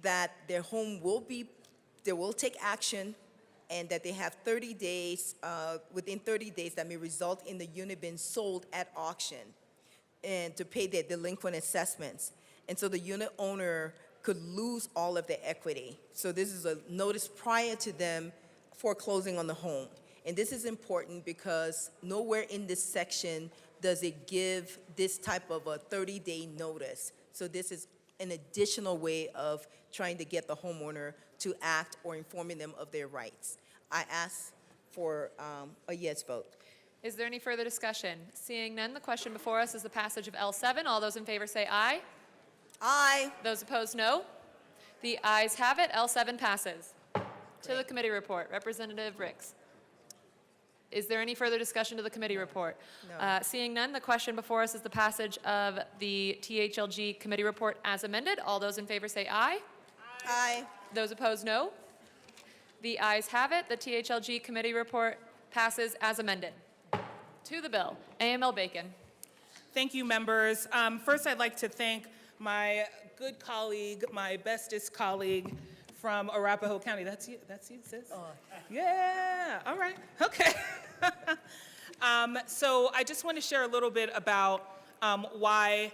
that their home they will take action, and that they have 30 days, within 30 days, that may result in the unit being sold at auction, and to pay their delinquent assessments. And so the unit owner could lose all of their equity. So this is a notice prior to them foreclosing on the home. And this is important because nowhere in this section does it give this type of a 30-day notice. So this is an additional way of trying to get the homeowner to act or informing them of their rights. I ask for a yes vote. Is there any further discussion? Seeing none, the question before us is the passage of L7. All those in favor say aye. Aye. Those opposed, no. The ayes have it. L7 passes. To the committee report, Representative Ricks. Is there any further discussion to the committee report? No. Seeing none, the question before us is the passage of the THLG committee report as amended. All those in favor say aye. Aye. Those opposed, no. The ayes have it. The THLG committee report passes as amended. To the bill, AML Bacon. Thank you, members. First, I'd like to thank my good colleague, my bestest colleague from Arapahoe County. That's you, sis? Oh. Yeah, all right, okay. So I just want to share a little bit about why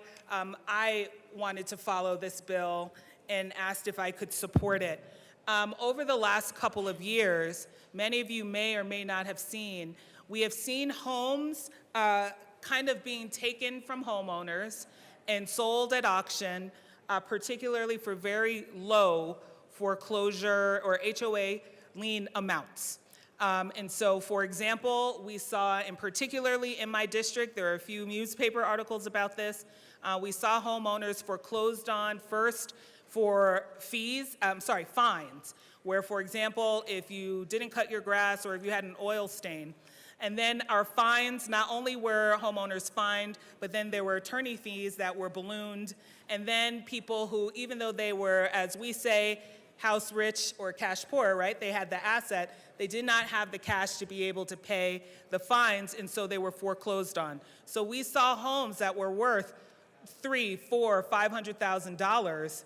I wanted to follow this bill and asked if I could support it. Over the last couple of years, many of you may or may not have seen, we have seen homes kind of being taken from homeowners and sold at auction, particularly for very low foreclosure or HOA lien amounts. And so, for example, we saw, and particularly in my district, there are a few newspaper articles about this, we saw homeowners foreclosed on first for fines, where, for example, if you didn't cut your grass or if you had an oil stain. And then our fines, not only were homeowners fined, but then there were attorney fees that were ballooned. And then people who, even though they were, as we say, house rich or cash poor, right? They had the asset, they did not have the cash to be able to pay the fines, and so they were foreclosed on. So we saw homes that were worth $300,000, $400,000, $500,000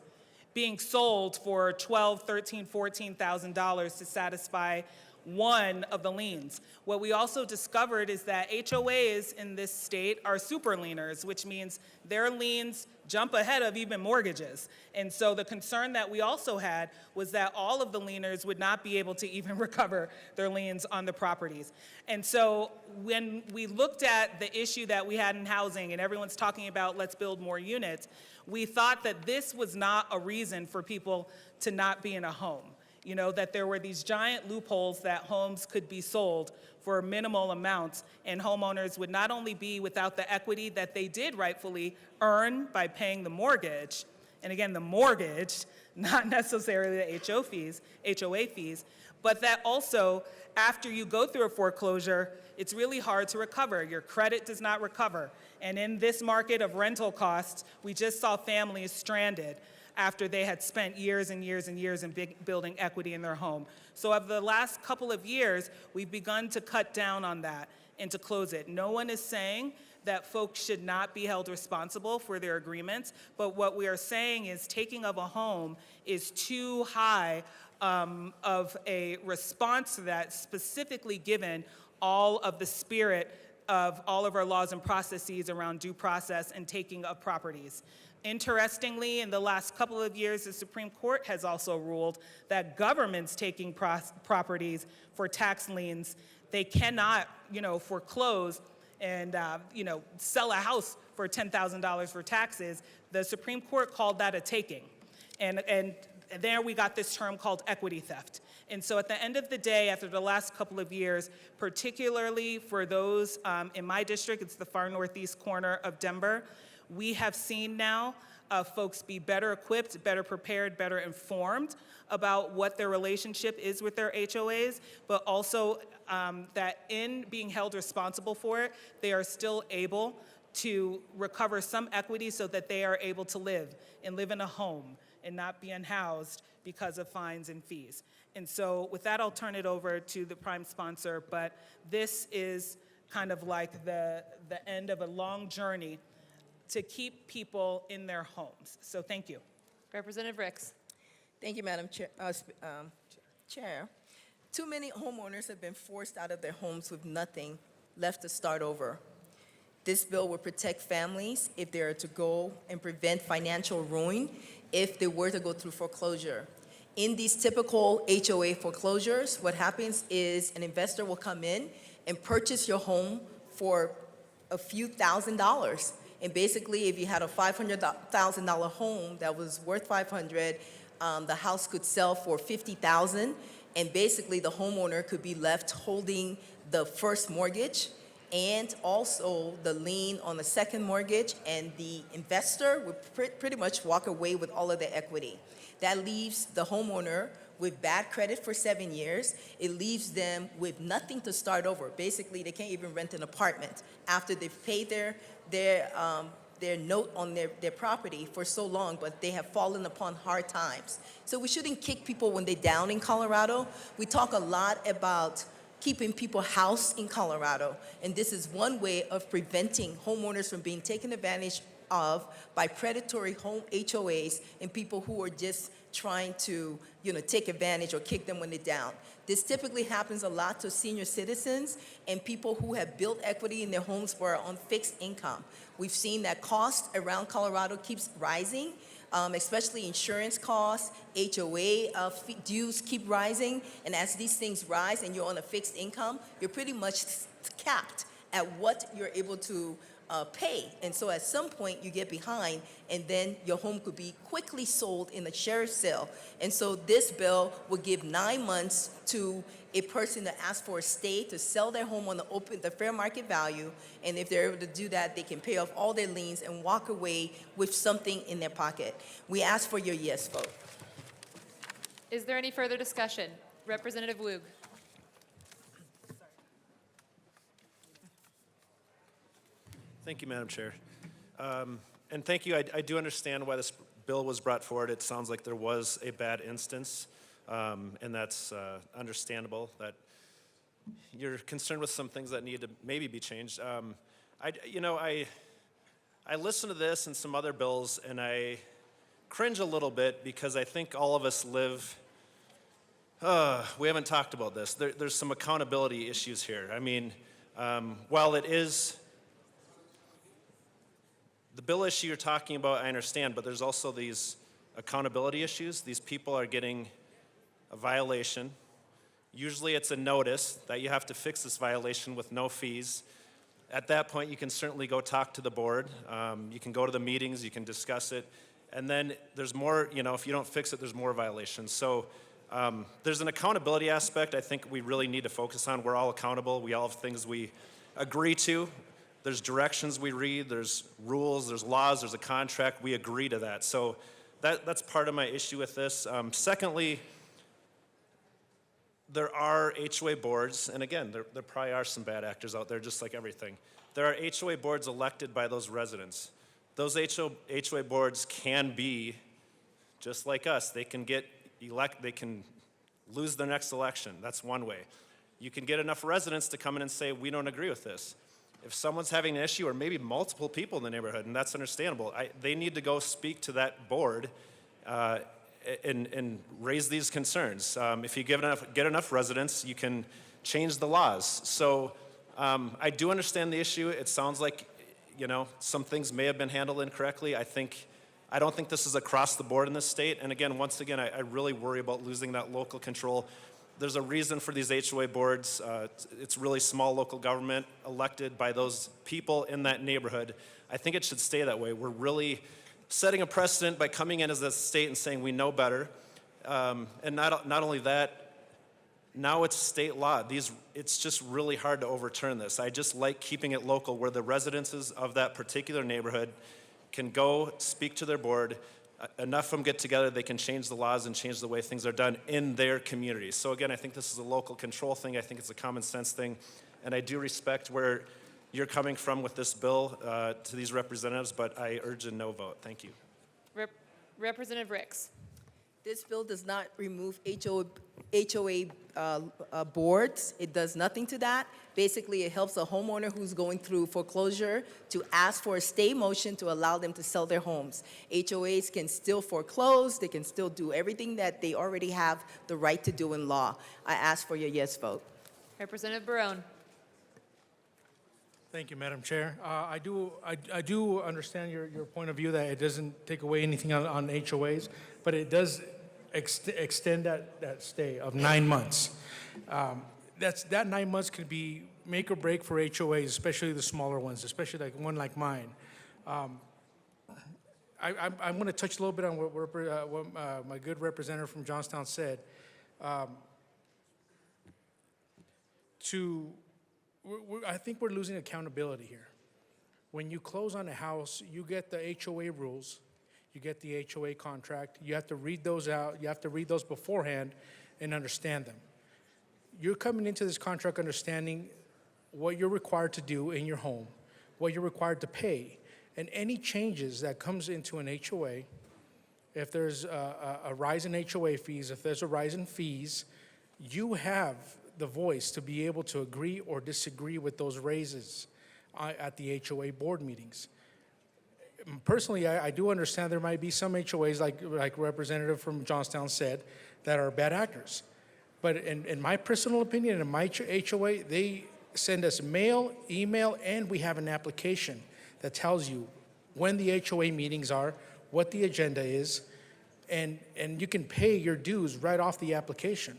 being sold for $12,000, $13,000, $14,000 to satisfy one of the liens. What we also discovered is that HOAs in this state are super lieners, which means their liens jump ahead of even mortgages. And so the concern that we also had was that all of the lieners would not be able to even recover their liens on the properties. And so when we looked at the issue that we had in housing, and everyone's talking about let's build more units, we thought that this was not a reason for people to not be in a home. You know, that there were these giant loopholes that homes could be sold for minimal amounts, and homeowners would not only be without the equity that they did rightfully earn by paying the mortgage, and again, the mortgage, not necessarily the HOA fees, but that also, after you go through a foreclosure, it's really hard to recover. Your credit does not recover. And in this market of rental costs, we just saw families stranded. after they had spent years and years and years in building equity in their home. So over the last couple of years, we've begun to cut down on that and to close it. No one is saying that folks should not be held responsible for their agreements, but what we are saying is taking of a home is too high of a response to that, specifically given all of the spirit of all of our laws and processes around due process and taking of properties. Interestingly, in the last couple of years, the Supreme Court has also ruled that governments taking properties for tax liens, they cannot, foreclose and, sell a house for $10,000 for taxes. The Supreme Court called that a taking. And there we got this term called equity theft. And so at the end of the day, after the last couple of years, particularly for those in my district, it's the far northeast corner of Denver, we have seen now folks be better equipped, better prepared, better informed about what their relationship is with their HOAs, but also that in being held responsible for it, they are still able to recover some equity so that they are able to live in a home and not be unhoused because of fines and fees. And so with that, I'll turn it over to the prime sponsor, but this is kind of like the end of a long journey to keep people in their homes. So thank you. Representative Ricks. Thank you, Madam Chair. Chair. Too many homeowners have been forced out of their homes with nothing left to start over. This bill will protect families if they are to go and prevent financial ruin if they were to go through foreclosure. In these typical HOA foreclosures, what happens is an investor will come in and purchase your home for a few $1,000s. And basically, if you had a $500,000 home that was worth $500,000, the house could sell for $50,000, and basically the homeowner could be left holding the first mortgage and also the lien on the second mortgage, and the investor would pretty much walk away with all of the equity. That leaves the homeowner with bad credit for 7 years. It leaves them with nothing to start over. Basically, they can't even rent an apartment after they've paid their note on their property for so long, but they have fallen upon hard times. So we shouldn't kick people when they're down in Colorado. We talk a lot about keeping people housed in Colorado, and this is one way of preventing homeowners from being taken advantage of by predatory home HOAs and people who are just trying to, take advantage or kick them when they're down. This typically happens a lot to senior citizens and people who have built equity in their homes but are on fixed income. We've seen that cost around Colorado keeps rising, especially insurance costs, HOA dues keep rising, and as these things rise and you're on a fixed income, you're pretty much capped at what you're able to pay. And so at some point you get behind, and then your home could be quickly sold in a sheriff's sale. And so this bill would give 9 months to a person to ask for a stay to sell their home on the fair market value, and if they're able to do that, they can pay off all their liens and walk away with something in their pocket. We ask for your yes vote. Is there any further discussion? Representative Woog. Thank you, Madam Chair. And thank you. I do understand why this bill was brought forward. It sounds like there was a bad instance, and that's understandable that you're concerned with some things that need to maybe be changed. I listen to this and some other bills, and I cringe a little bit because I think all of us live, we haven't talked about this. There's some accountability issues here. I mean, while it is the bill issue you're talking about, I understand, but there's also these accountability issues. These people are getting a violation. Usually it's a notice that you have to fix this violation with no fees. At that point, you can certainly go talk to the board. You can go to the meetings, you can discuss it. And then there's more, if you don't fix it, there's more violations. So there's an accountability aspect I think we really need to focus on. We're all accountable. We all have things we agree to. There's directions we read, there's rules, there's laws, there's a contract. We agree to that. So that's part of my issue with this. Secondly, there are HOA boards, and again, there probably are some bad actors out there, just like everything. There are HOA boards elected by those residents. Those HOA boards can be just like us. They can they can lose their next election. That's one way. You can get enough residents to come in and say, we don't agree with this. If someone's having an issue, or maybe multiple people in the neighborhood, and that's understandable, they need to go speak to that board and raise these concerns. If you get enough residents, you can change the laws. So I do understand the issue. It sounds like, some things may have been handled incorrectly. I don't think this is across the board in this state. And again, once again, I really worry about losing that local control. There's a reason for these HOA boards. It's really small local government elected by those people in that neighborhood. I think it should stay that way. We're really setting a precedent by coming in as a state and saying we know better. And not only that, now it's state law. It's just really hard to overturn this. I just like keeping it local, where the residences of that particular neighborhood can go speak to their board. Enough of them get together, they can change the laws and change the way things are done in their communities. So again, I think this is a local control thing. I think it's a common sense thing. And I do respect where you're coming from with this bill to these representatives, but I urge a no vote. Thank you. Representative Ricks. This bill does not remove HOA boards. It does nothing to that. Basically, it helps a homeowner who's going through foreclosure to ask for a stay motion to allow them to sell their homes. HOAs can still foreclose. They can still do everything that they already have the right to do in law. I ask for your yes vote. Representative Barone. Thank you, Madam Chair. I do understand your point of view that it doesn't take away anything on HOAs, but it does extend that stay of 9 months. That 9 months could be make or break for HOAs, especially the smaller ones, especially like one like mine. I'm going to touch a little bit on what my good representative from Johnstown said. I think we're losing accountability here. When you close on a house, you get the HOA rules, you get the HOA contract, you have to read those out, you have to read those beforehand and understand them. You're coming into this contract understanding what you're required to do in your home, what you're required to pay, and any changes that comes into an HOA, if there's a rise in HOA fees, if there's a rise in fees, you have the voice to be able to agree or disagree with those raises at the HOA board meetings. Personally, I do understand there might be some HOAs, like Representative from Johnstown said, that are bad actors. But in my personal opinion, in my HOA, they send us mail, email, and we have an application that tells you when the HOA meetings are, what the agenda is, and you can pay your dues right off the application.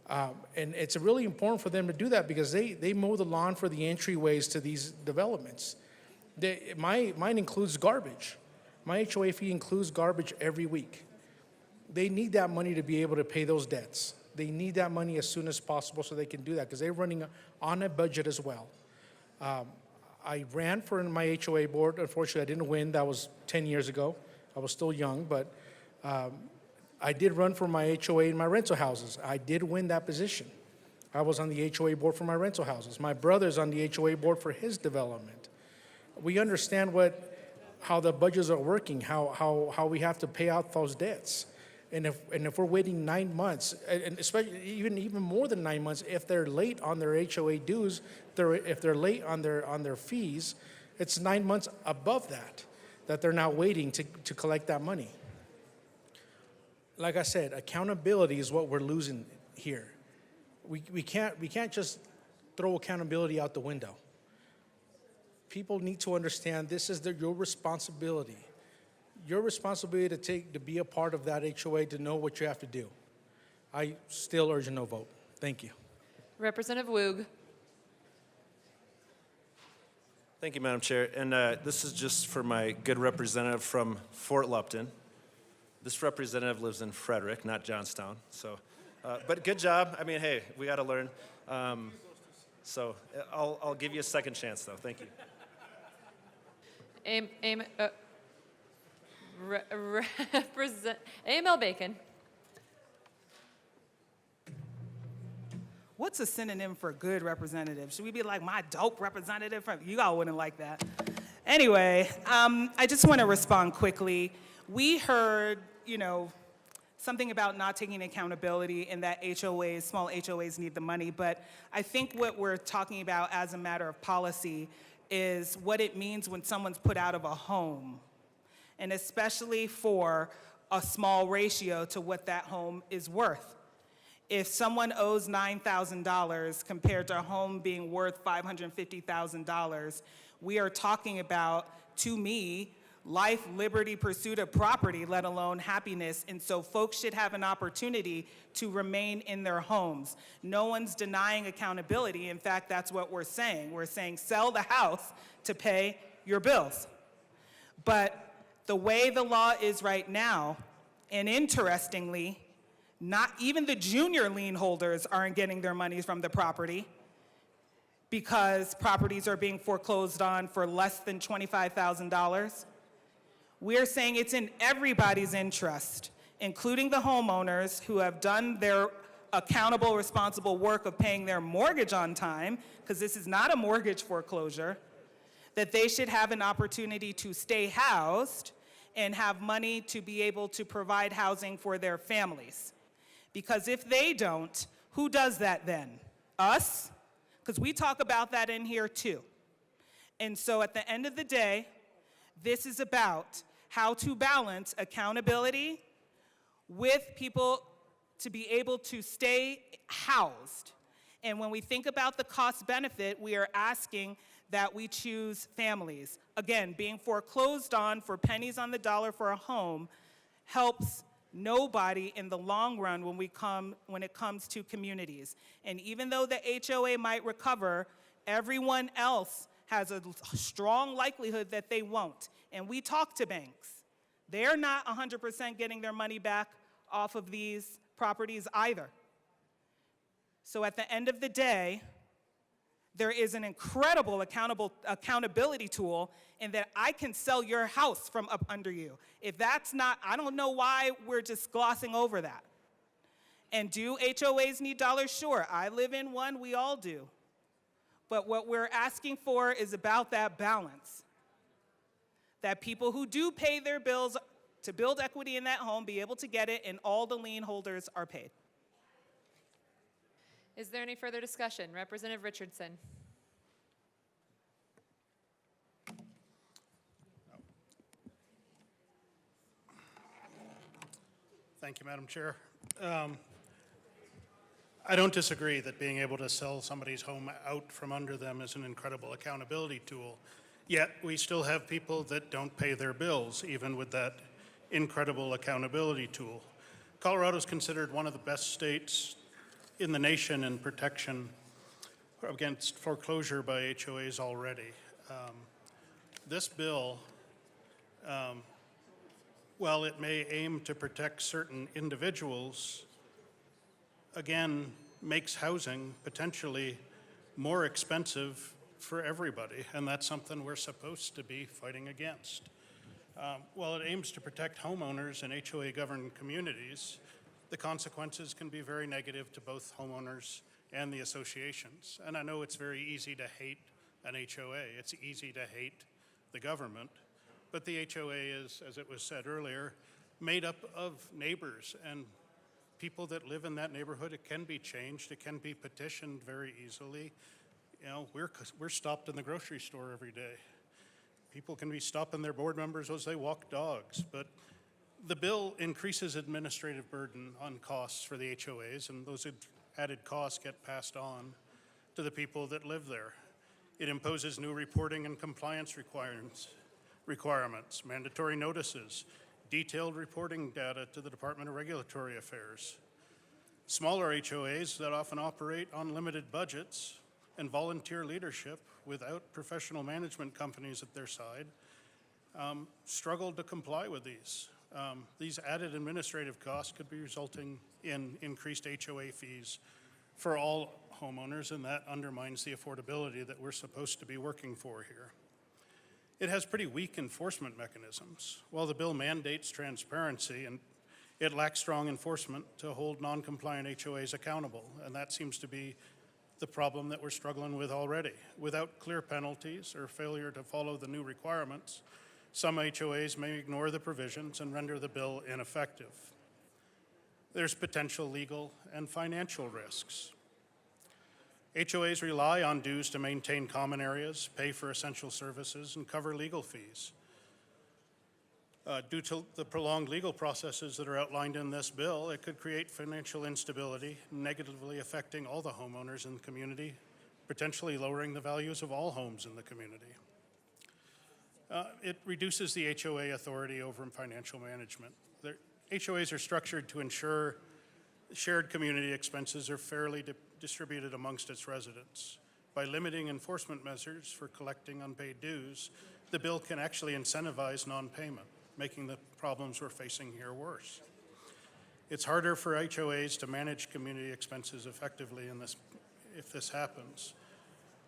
And it's really important for them to do that because they mow the lawn for the entryways to these developments. Mine includes garbage. My HOA fee includes garbage every week. They need that money to be able to pay those debts. They need that money as soon as possible so they can do that because they're running on a budget as well. I ran for my HOA board. Unfortunately, I didn't win. That was 10 years ago. I was still young, but I did run for my HOA in my rental houses. I did win that position. I was on the HOA board for my rental houses. My brother's on the HOA board for his development. We understand how the budgets are working, how we have to pay out those debts. And if we're waiting 9 months, and especially even more than 9 months, if they're late on their HOA dues, if they're late on their fees, it's 9 months above that they're now waiting to collect that money. Like I said, accountability is what we're losing here. We can't just throw accountability out the window. People need to understand this is your responsibility. Your responsibility to be a part of that HOA, to know what you have to do. I still urge a no vote. Thank you. Representative Woog. Thank you, Madam Chair. And this is just for my good representative from Fort Lupton. This representative lives in Frederick, not Johnstown. So, but good job. I mean, hey, we got to learn. So I'll give you a second chance, though. Thank you. AML Bacon. What's a synonym for good representative? Should we be like my dope representative? You all wouldn't like that. Anyway, I just want to respond quickly. We heard something about not taking accountability and that HOAs, small HOAs need the money. But I think what we're talking about as a matter of policy is what it means when someone's put out of a home, and especially for a small ratio to what that home is worth. If someone owes $9,000 compared to a home being worth $550,000, we are talking about, to me, life, liberty, pursuit of property, let alone happiness. And so folks should have an opportunity to remain in their homes. No one's denying accountability. In fact, that's what we're saying. We're saying sell the house to pay your bills. But the way the law is right now, and interestingly, not even the junior lien holders aren't getting their monies from the property because properties are being foreclosed on for less than $25,000. We're saying it's in everybody's interest, including the homeowners who have done their accountable, responsible work of paying their mortgage on time, because this is not a mortgage foreclosure, that they should have an opportunity to stay housed and have money to be able to provide housing for their families. Because if they don't, who does that then? Us? Because we talk about that in here too. And so at the end of the day, this is about how to balance accountability with people to be able to stay housed. And when we think about the cost benefit, we are asking that we choose families. Again, being foreclosed on for pennies on the dollar for a home helps nobody in the long run when it comes to communities. And even though the HOA might recover, everyone else has a strong likelihood that they won't. And we talk to banks. They're not 100% getting their money back off of these properties either. So at the end of the day, there is an incredible accountability tool in that I can sell your house from up under you. If that's not, I don't know why we're just glossing over that. And do HOAs need dollars? Sure, I live in one, we all do. But what we're asking for is about that balance. That people who do pay their bills to build equity in that home be able to get it, and all the lien holders are paid. Is there any further discussion? Representative Richardson. Thank you, Madam Chair. I don't disagree that being able to sell somebody's home out from under them is an incredible accountability tool. Yet we still have people that don't pay their bills, even with that incredible accountability tool. Colorado is considered one of the best states in the nation in protection against foreclosure by HOAs already. This bill, while it may aim to protect certain individuals, again, makes housing potentially more expensive for everybody, and that's something we're supposed to be fighting against. While it aims to protect homeowners in HOA-governed communities, the consequences can be very negative to both homeowners and the associations. And I know it's very easy to hate an HOA. It's easy to hate the government. But the HOA is, as it was said earlier, made up of neighbors and people that live in that neighborhood. It can be changed. It can be petitioned very easily. You know, we're stopped in the grocery store every day. People can be stopping their board members as they walk dogs. But the bill increases administrative burden on costs for the HOAs, and those added costs get passed on to the people that live there. It imposes new reporting and compliance requirements, mandatory notices, detailed reporting data to the Department of Regulatory Affairs. Smaller HOAs that often operate on limited budgets and volunteer leadership without professional management companies at their side struggle to comply with these. These added administrative costs could be resulting in increased HOA fees for all homeowners, and that undermines the affordability that we're supposed to be working for here. It has pretty weak enforcement mechanisms. While the bill mandates transparency, and it lacks strong enforcement to hold non-compliant HOAs accountable, and that seems to be the problem that we're struggling with already. Without clear penalties or failure to follow the new requirements, Some HOAs may ignore the provisions and render the bill ineffective. There's potential legal and financial risks. HOAs rely on dues to maintain common areas, pay for essential services, and cover legal fees. Due to the prolonged legal processes that are outlined in this bill, it could create financial instability, negatively affecting all the homeowners in the community, potentially lowering the values of all homes in the community. It reduces the HOA authority over financial management. HOAs are structured to ensure shared community expenses are fairly distributed amongst its residents. By limiting enforcement measures for collecting unpaid dues, the bill can actually incentivize non-payment, making the problems we're facing here worse. It's harder for HOAs to manage community expenses effectively if this happens.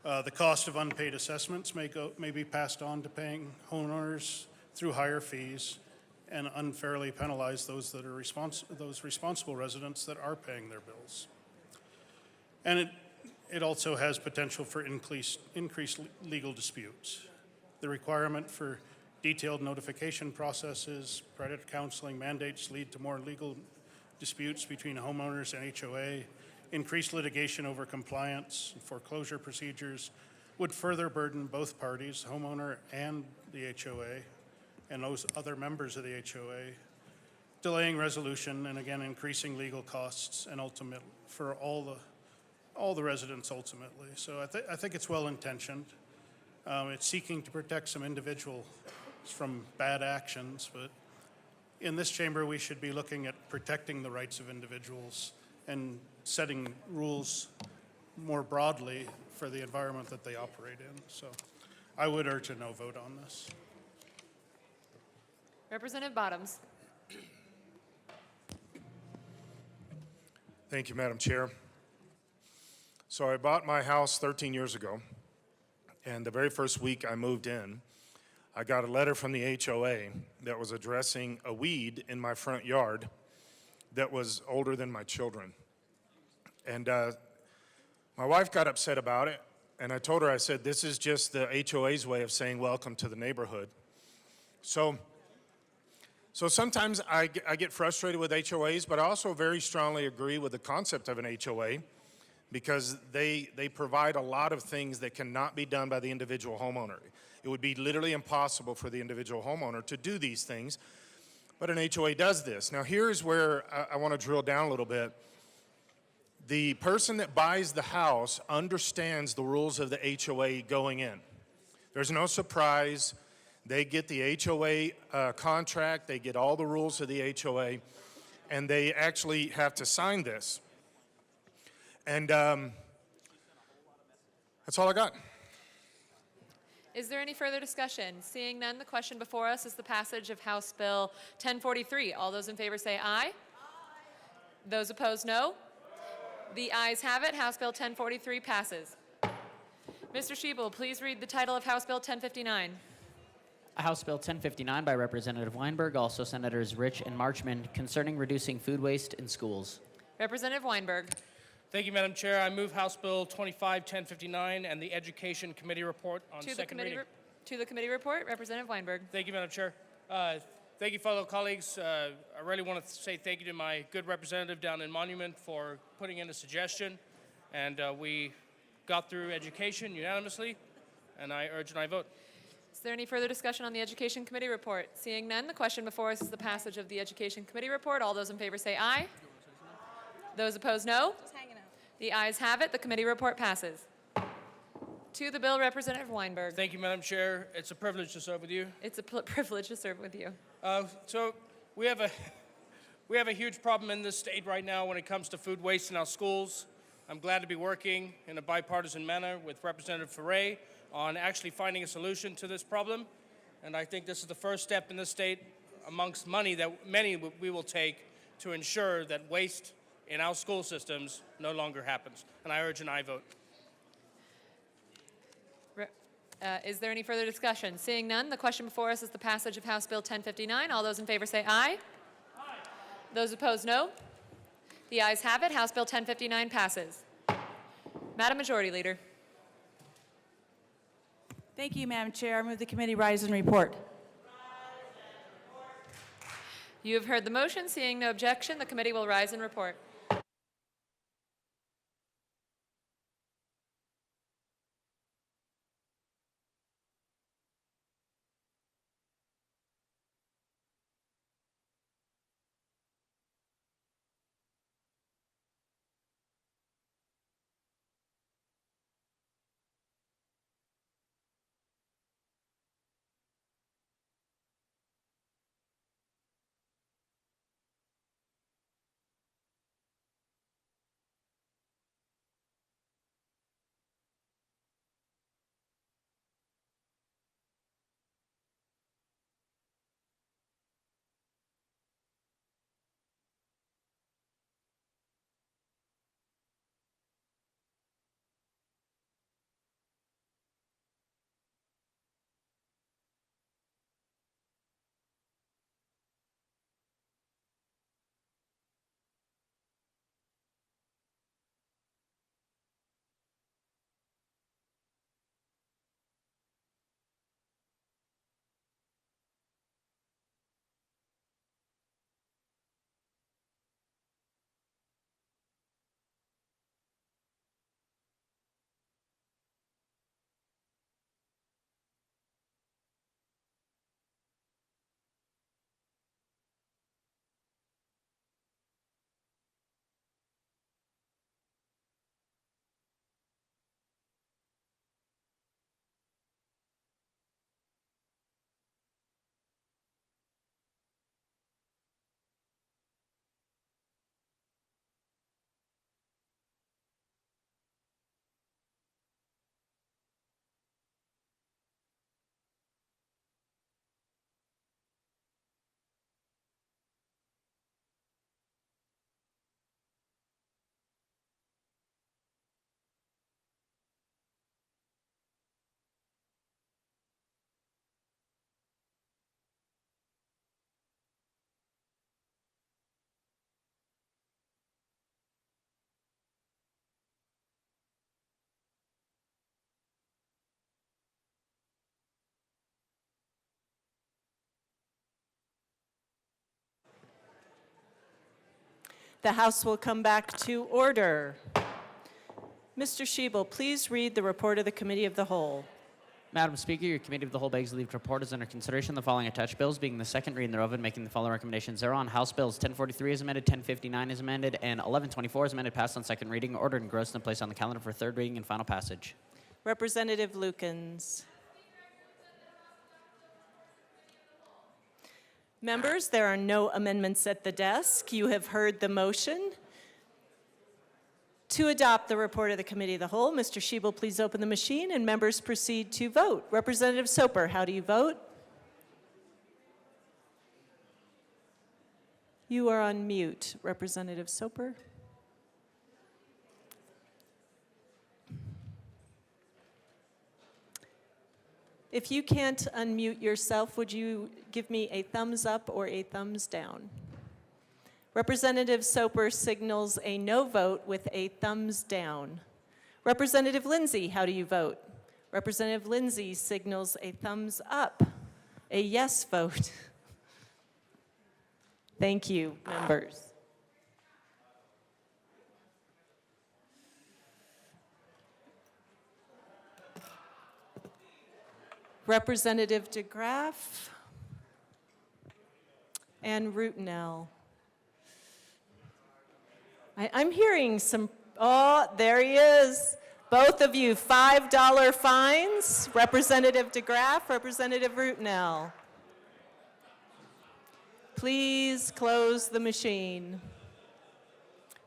The cost of unpaid assessments may be passed on to paying homeowners through higher fees and unfairly penalize those that are responsible residents that are paying their bills. And it also has potential for increased legal disputes. The requirement for detailed notification processes, credit counseling mandates lead to more legal disputes between homeowners and HOA. Increased litigation over compliance and foreclosure procedures would further burden both parties, homeowner and the HOA, and those other members of the HOA, delaying resolution and again increasing legal costs and ultimate for all the residents ultimately. So I think it's well intentioned. It's seeking to protect some individuals from bad actions, but in this chamber we should be looking at protecting the rights of individuals and setting rules more broadly for the environment that they operate in. So I would urge a no vote on this. Representative Bottoms. Thank you, Madam Chair. So I bought my house 13 years ago, and the very first week I moved in, I got a letter from the HOA that was addressing a weed in my front yard that was older than my children. And my wife got upset about it, and I told her, I said, this is just the HOA's way of saying welcome to the neighborhood. So sometimes I get frustrated with HOAs, but I also very strongly agree with the concept of an HOA because they provide a lot of things that cannot be done by the individual homeowner. It would be literally impossible for the individual homeowner to do these things, but an HOA does this. Now here's where I want to drill down a little bit. The person that buys the house understands the rules of the HOA going in. There's no surprise. They get the HOA contract, they get all the rules of the HOA, and they actually have to sign this. And that's all I got. Is there any further discussion? Seeing none, the question before us is the passage of House Bill 1043. All those in favor say aye. Aye. Those opposed, no. The ayes have it. House Bill 1043 passes. Mr. Schiebel, please read the title of House Bill 1059. House Bill 1059 by Representative Weinberg, also Senators Rich and Marchman, concerning reducing food waste in schools. Representative Weinberg. Thank you, Madam Chair. I move House Bill 1059 and the Education Committee report on second reading. To the committee report, Representative Weinberg. Thank you, Madam Chair. Thank you, fellow colleagues. I really want to say thank you to my good representative down in Monument for putting in a suggestion. And we got through education unanimously, and I urge and I vote. Is there any further discussion on the Education Committee report? Seeing none, the question before us is the passage of the Education Committee report. All those in favor say aye. Those opposed, no. Just hanging out. The ayes have it. The committee report passes. To the bill, Representative Weinberg. Thank you, Madam Chair. It's a privilege to serve with you. It's a privilege to serve with you. So we have a huge problem in this state right now when it comes to food waste in our schools. I'm glad to be working in a bipartisan manner with Representative Ferre on actually finding a solution to this problem. And I think this is the first step in this state amongst many we will take to ensure that waste in our school systems no longer happens. And I urge an aye vote. Is there any further discussion? Seeing none, the question before us is the passage of House Bill 1059. All those in favor say aye. Aye. Those opposed, no. The ayes have it. House Bill 1059 passes. Madam Majority Leader. Thank you, Madam Chair. I move the committee rise and report. You have heard the motion. Seeing no objection, the committee will rise and report. The House will come back to order. Mr. Schiebel, please read the report of the Committee of the Whole. Madam Speaker, your Committee of the Whole begs leave to report as under consideration the following attached bills, being the second reading thereof and making the following recommendations thereon. House Bills 1043 is amended, 1059 is amended, and 1124 is amended, passed on second reading, ordered, engrossed, and placed on the calendar for third reading and final passage. Representative Lukens. Members, there are no amendments at the desk. You have heard the motion. To adopt the report of the Committee of the Whole, Mr. Schiebel, please open the machine and members proceed to vote. Representative Soper, how do you vote? You are on mute, Representative Soper. If you can't unmute yourself, would you give me a thumbs up or a thumbs down? Representative Soper signals a no vote with a thumbs down. Representative Lindsay, how do you vote? Representative Lindsay signals a thumbs up, a yes vote. Thank you, members. Representative DeGraff and Rutenell. I'm hearing some, oh, there he is. Both of you, $5 fines. Representative DeGraff, Representative Rutenell. Please close the machine.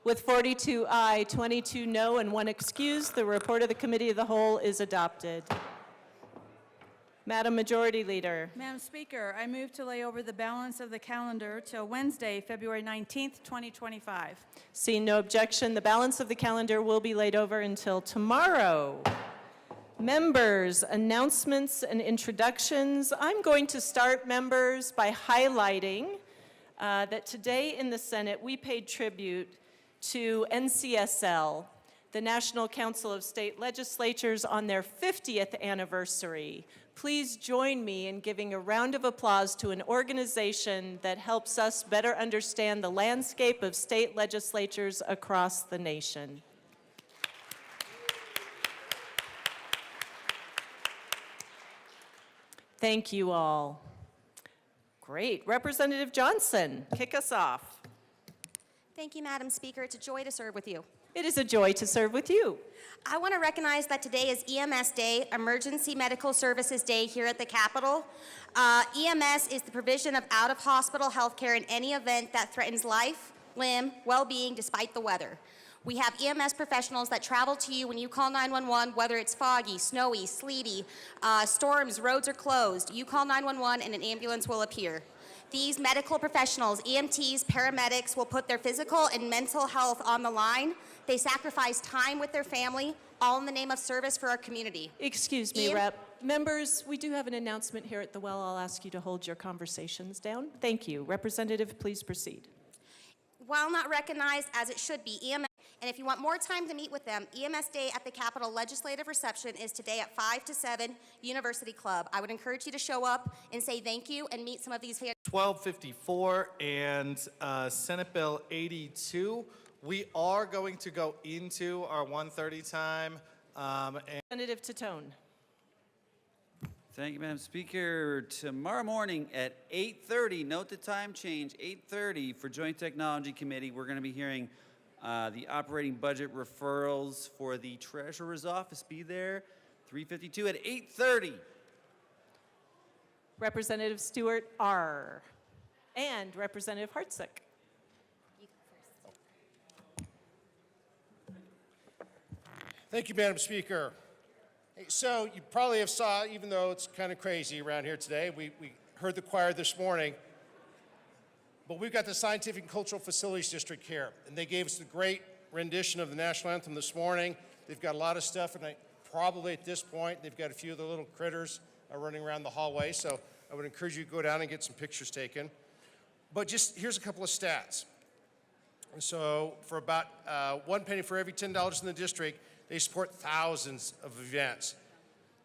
With 42 aye, 22 no, and 1 excuse, the report of the Committee of the Whole is adopted. Madam Majority Leader. Madam Speaker, I move to lay over the balance of the calendar till Wednesday, February 19th, 2025. Seeing no objection, the balance of the calendar will be laid over until tomorrow. Members, announcements and introductions. I'm going to start, members, by highlighting that today in the Senate we paid tribute to NCSL, the National Council of State Legislatures, on their 50th anniversary. please join me in giving a round of applause to an organization that helps us better understand the landscape of state legislatures across the nation. Thank you all. Great. Representative Johnson, kick us off. Thank you, Madam Speaker. It's a joy to serve with you. It is a joy to serve with you. I want to recognize that today is EMS Day, Emergency Medical Services Day here at the Capitol. EMS is the provision of out-of-hospital health care in any event that threatens life, limb, well-being, despite the weather. We have EMS professionals that travel to you when you call 911, whether it's foggy, snowy, sleety, storms, roads are closed. You call 911 and an ambulance will appear. These medical professionals, EMTs, paramedics, will put their physical and mental health on the line. They sacrifice time with their family, all in the name of service for our community. Excuse me, Rep. Members, we do have an announcement here at the well. I'll ask you to hold your conversations down. Thank you. Representative, please proceed. While not recognized as it should be, EMS, and if you want more time to meet with them, EMS Day at the Capitol Legislative Reception is today at 5 to 7, University Club. I would encourage you to show up and say thank you and meet some of these. 1254 and Senate Bill 82. We are going to go into our 1:30 time. Representative Titone. Thank you, Madam Speaker. Tomorrow morning at 8:30, note the time change, 8:30 for Joint Technology Committee, we're going to be hearing the operating budget referrals for the Treasurer's Office. Be there, 352 at 8:30. Representative Stewart R. And Representative Hartsook. Thank you, Madam Speaker. Hey, so you probably have saw, even though it's kind of crazy around here today, we heard the choir this morning, but we've got the Scientific and Cultural Facilities District here, and they gave us the great rendition of the national anthem this morning. They've got a lot of stuff, and probably at this point, they've got a few of the little critters running around the hallway, so I would encourage you to go down and get some pictures taken. But just here's a couple of stats. And so for about 1 penny for every $10 in the district, they support thousands of events.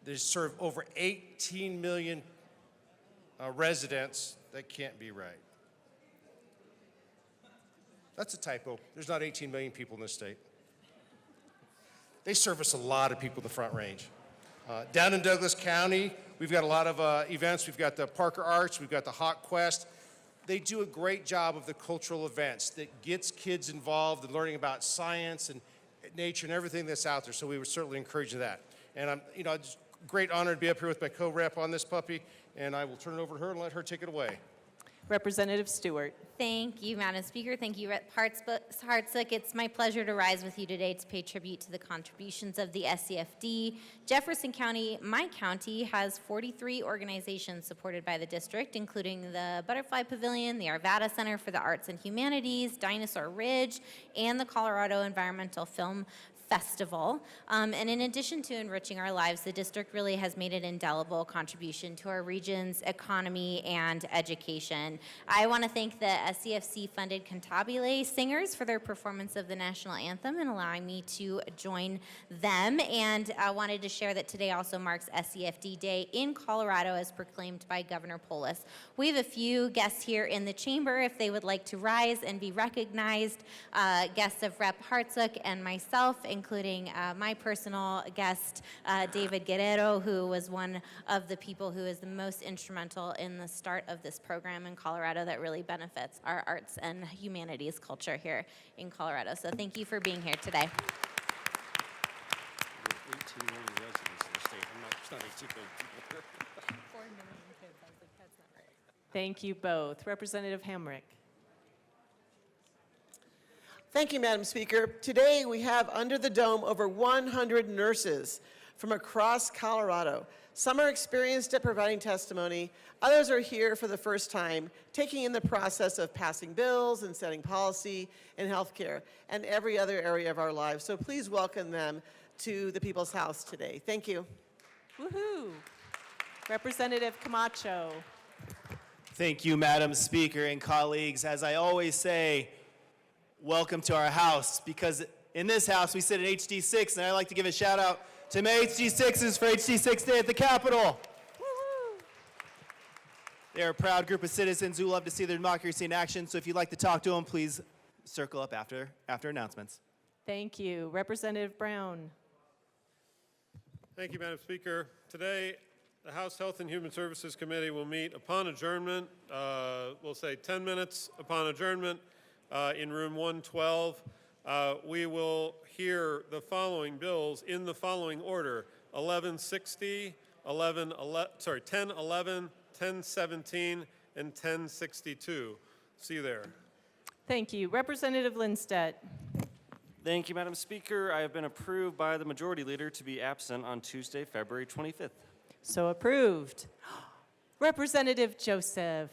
They serve over 18 million residents. That can't be right. That's a typo. There's not 18 million people in this state. They service a lot of people in the Front Range. Down in Douglas County, we've got a lot of events. We've got the Parker Arts, we've got the Hawk Quest. They do a great job of the cultural events that gets kids involved in learning about science and nature and everything that's out there, so we would certainly encourage that. And I'm, it's a great honor to be up here with my co-rep on this puppy, and I will turn it over to her and let her take it away. Representative Stewart. Thank you, Madam Speaker. Thank you, Rep. Hartsook. It's my pleasure to rise with you today to pay tribute to the contributions of the SCFD. Jefferson County, my county, has 43 organizations supported by the district, including the Butterfly Pavilion, the Arvada Center for the Arts and Humanities, Dinosaur Ridge, and the Colorado Environmental Film Festival. And in addition to enriching our lives, the district really has made an indelible contribution to our region's economy and education. I want to thank the SCFC-funded Cantabile Singers for their performance of the national anthem and allowing me to join them. And I wanted to share that today also marks SCFD Day in Colorado as proclaimed by Governor Polis. We have a few guests here in the chamber if they would like to rise and be recognized. Guests of Rep. Hartsook and myself, including my personal guest, David Guerrero, who was one of the people who is the most instrumental in the start of this program in Colorado that really benefits our arts and humanities culture here in Colorado. So thank you for being here today. 18 million residents in the state. It's not 18 million people. 4 million kids. I was like, that's not right. Thank you both. Representative Hamrick. Thank you, Madam Speaker. Today we have under the dome over 100 nurses from across Colorado. Some are experienced at providing testimony. Others are here for the first time, taking in the process of passing bills and setting policy in healthcare and every other area of our lives. So please welcome them to the People's House today. Thank you. Woohoo. Representative Camacho. Thank you, Madam Speaker and colleagues. As I always say, welcome to our house, because in this house we sit in HD6, and I'd like to give a shout out to my HD6s for HD6 Day at the Capitol. They're a proud group of citizens who love to see their democracy in action. So if you'd like to talk to them, please circle up after announcements. Thank you. Representative Brown. Thank you, Madam Speaker. Today, the House Health and Human Services Committee will meet upon adjournment, we'll say 10 minutes upon adjournment in room 112. We will hear the following bills in the following order: 1160, 1011, 1017, and 1062. See you there. Thank you. Representative Lindstedt. Thank you, Madam Speaker. I have been approved by the Majority Leader to be absent on Tuesday, February 25th. So approved. Representative Joseph.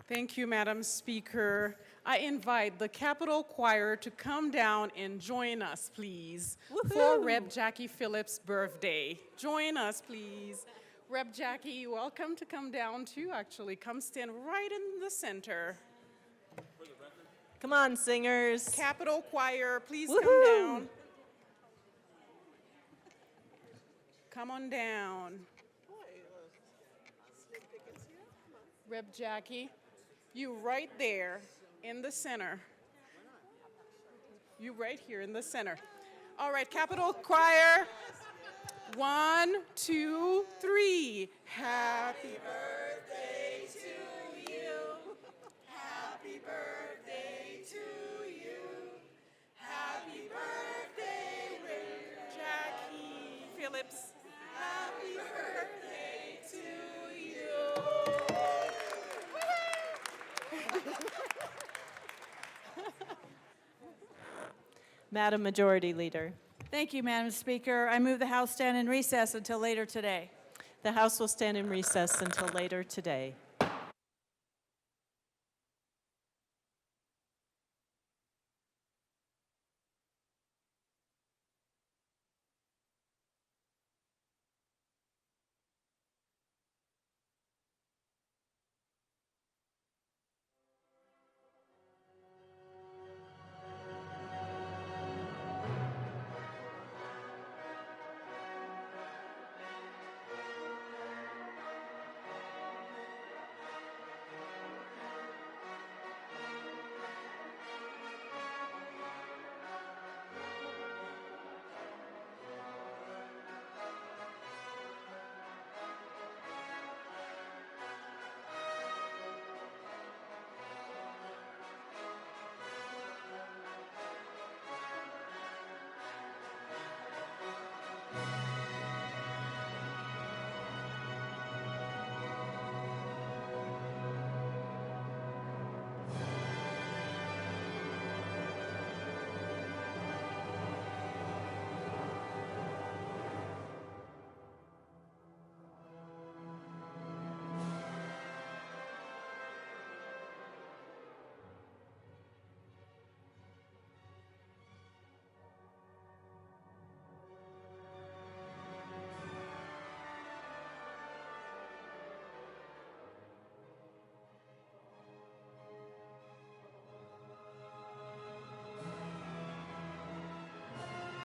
Thank you, Madam Speaker. I invite the Capitol Choir to come down and join us, please, for Rep. Jackie Phillips' birthday. Join us, please. Rep. Jackie, you're welcome to come down too, actually. Come stand right in the center. Come on, singers. Capitol Choir, please come down. Come on down. Rep. Jackie, you right there in the center. You right here in the center. All right, Capitol Choir. 1, 2, 3. Happy birthday to you. Happy birthday to you. Happy birthday, Jackie Phillips. Happy birthday to you. Madam Majority Leader. Thank you, Madam Speaker. I move the House stand in recess until later today. The House will stand in recess until later today.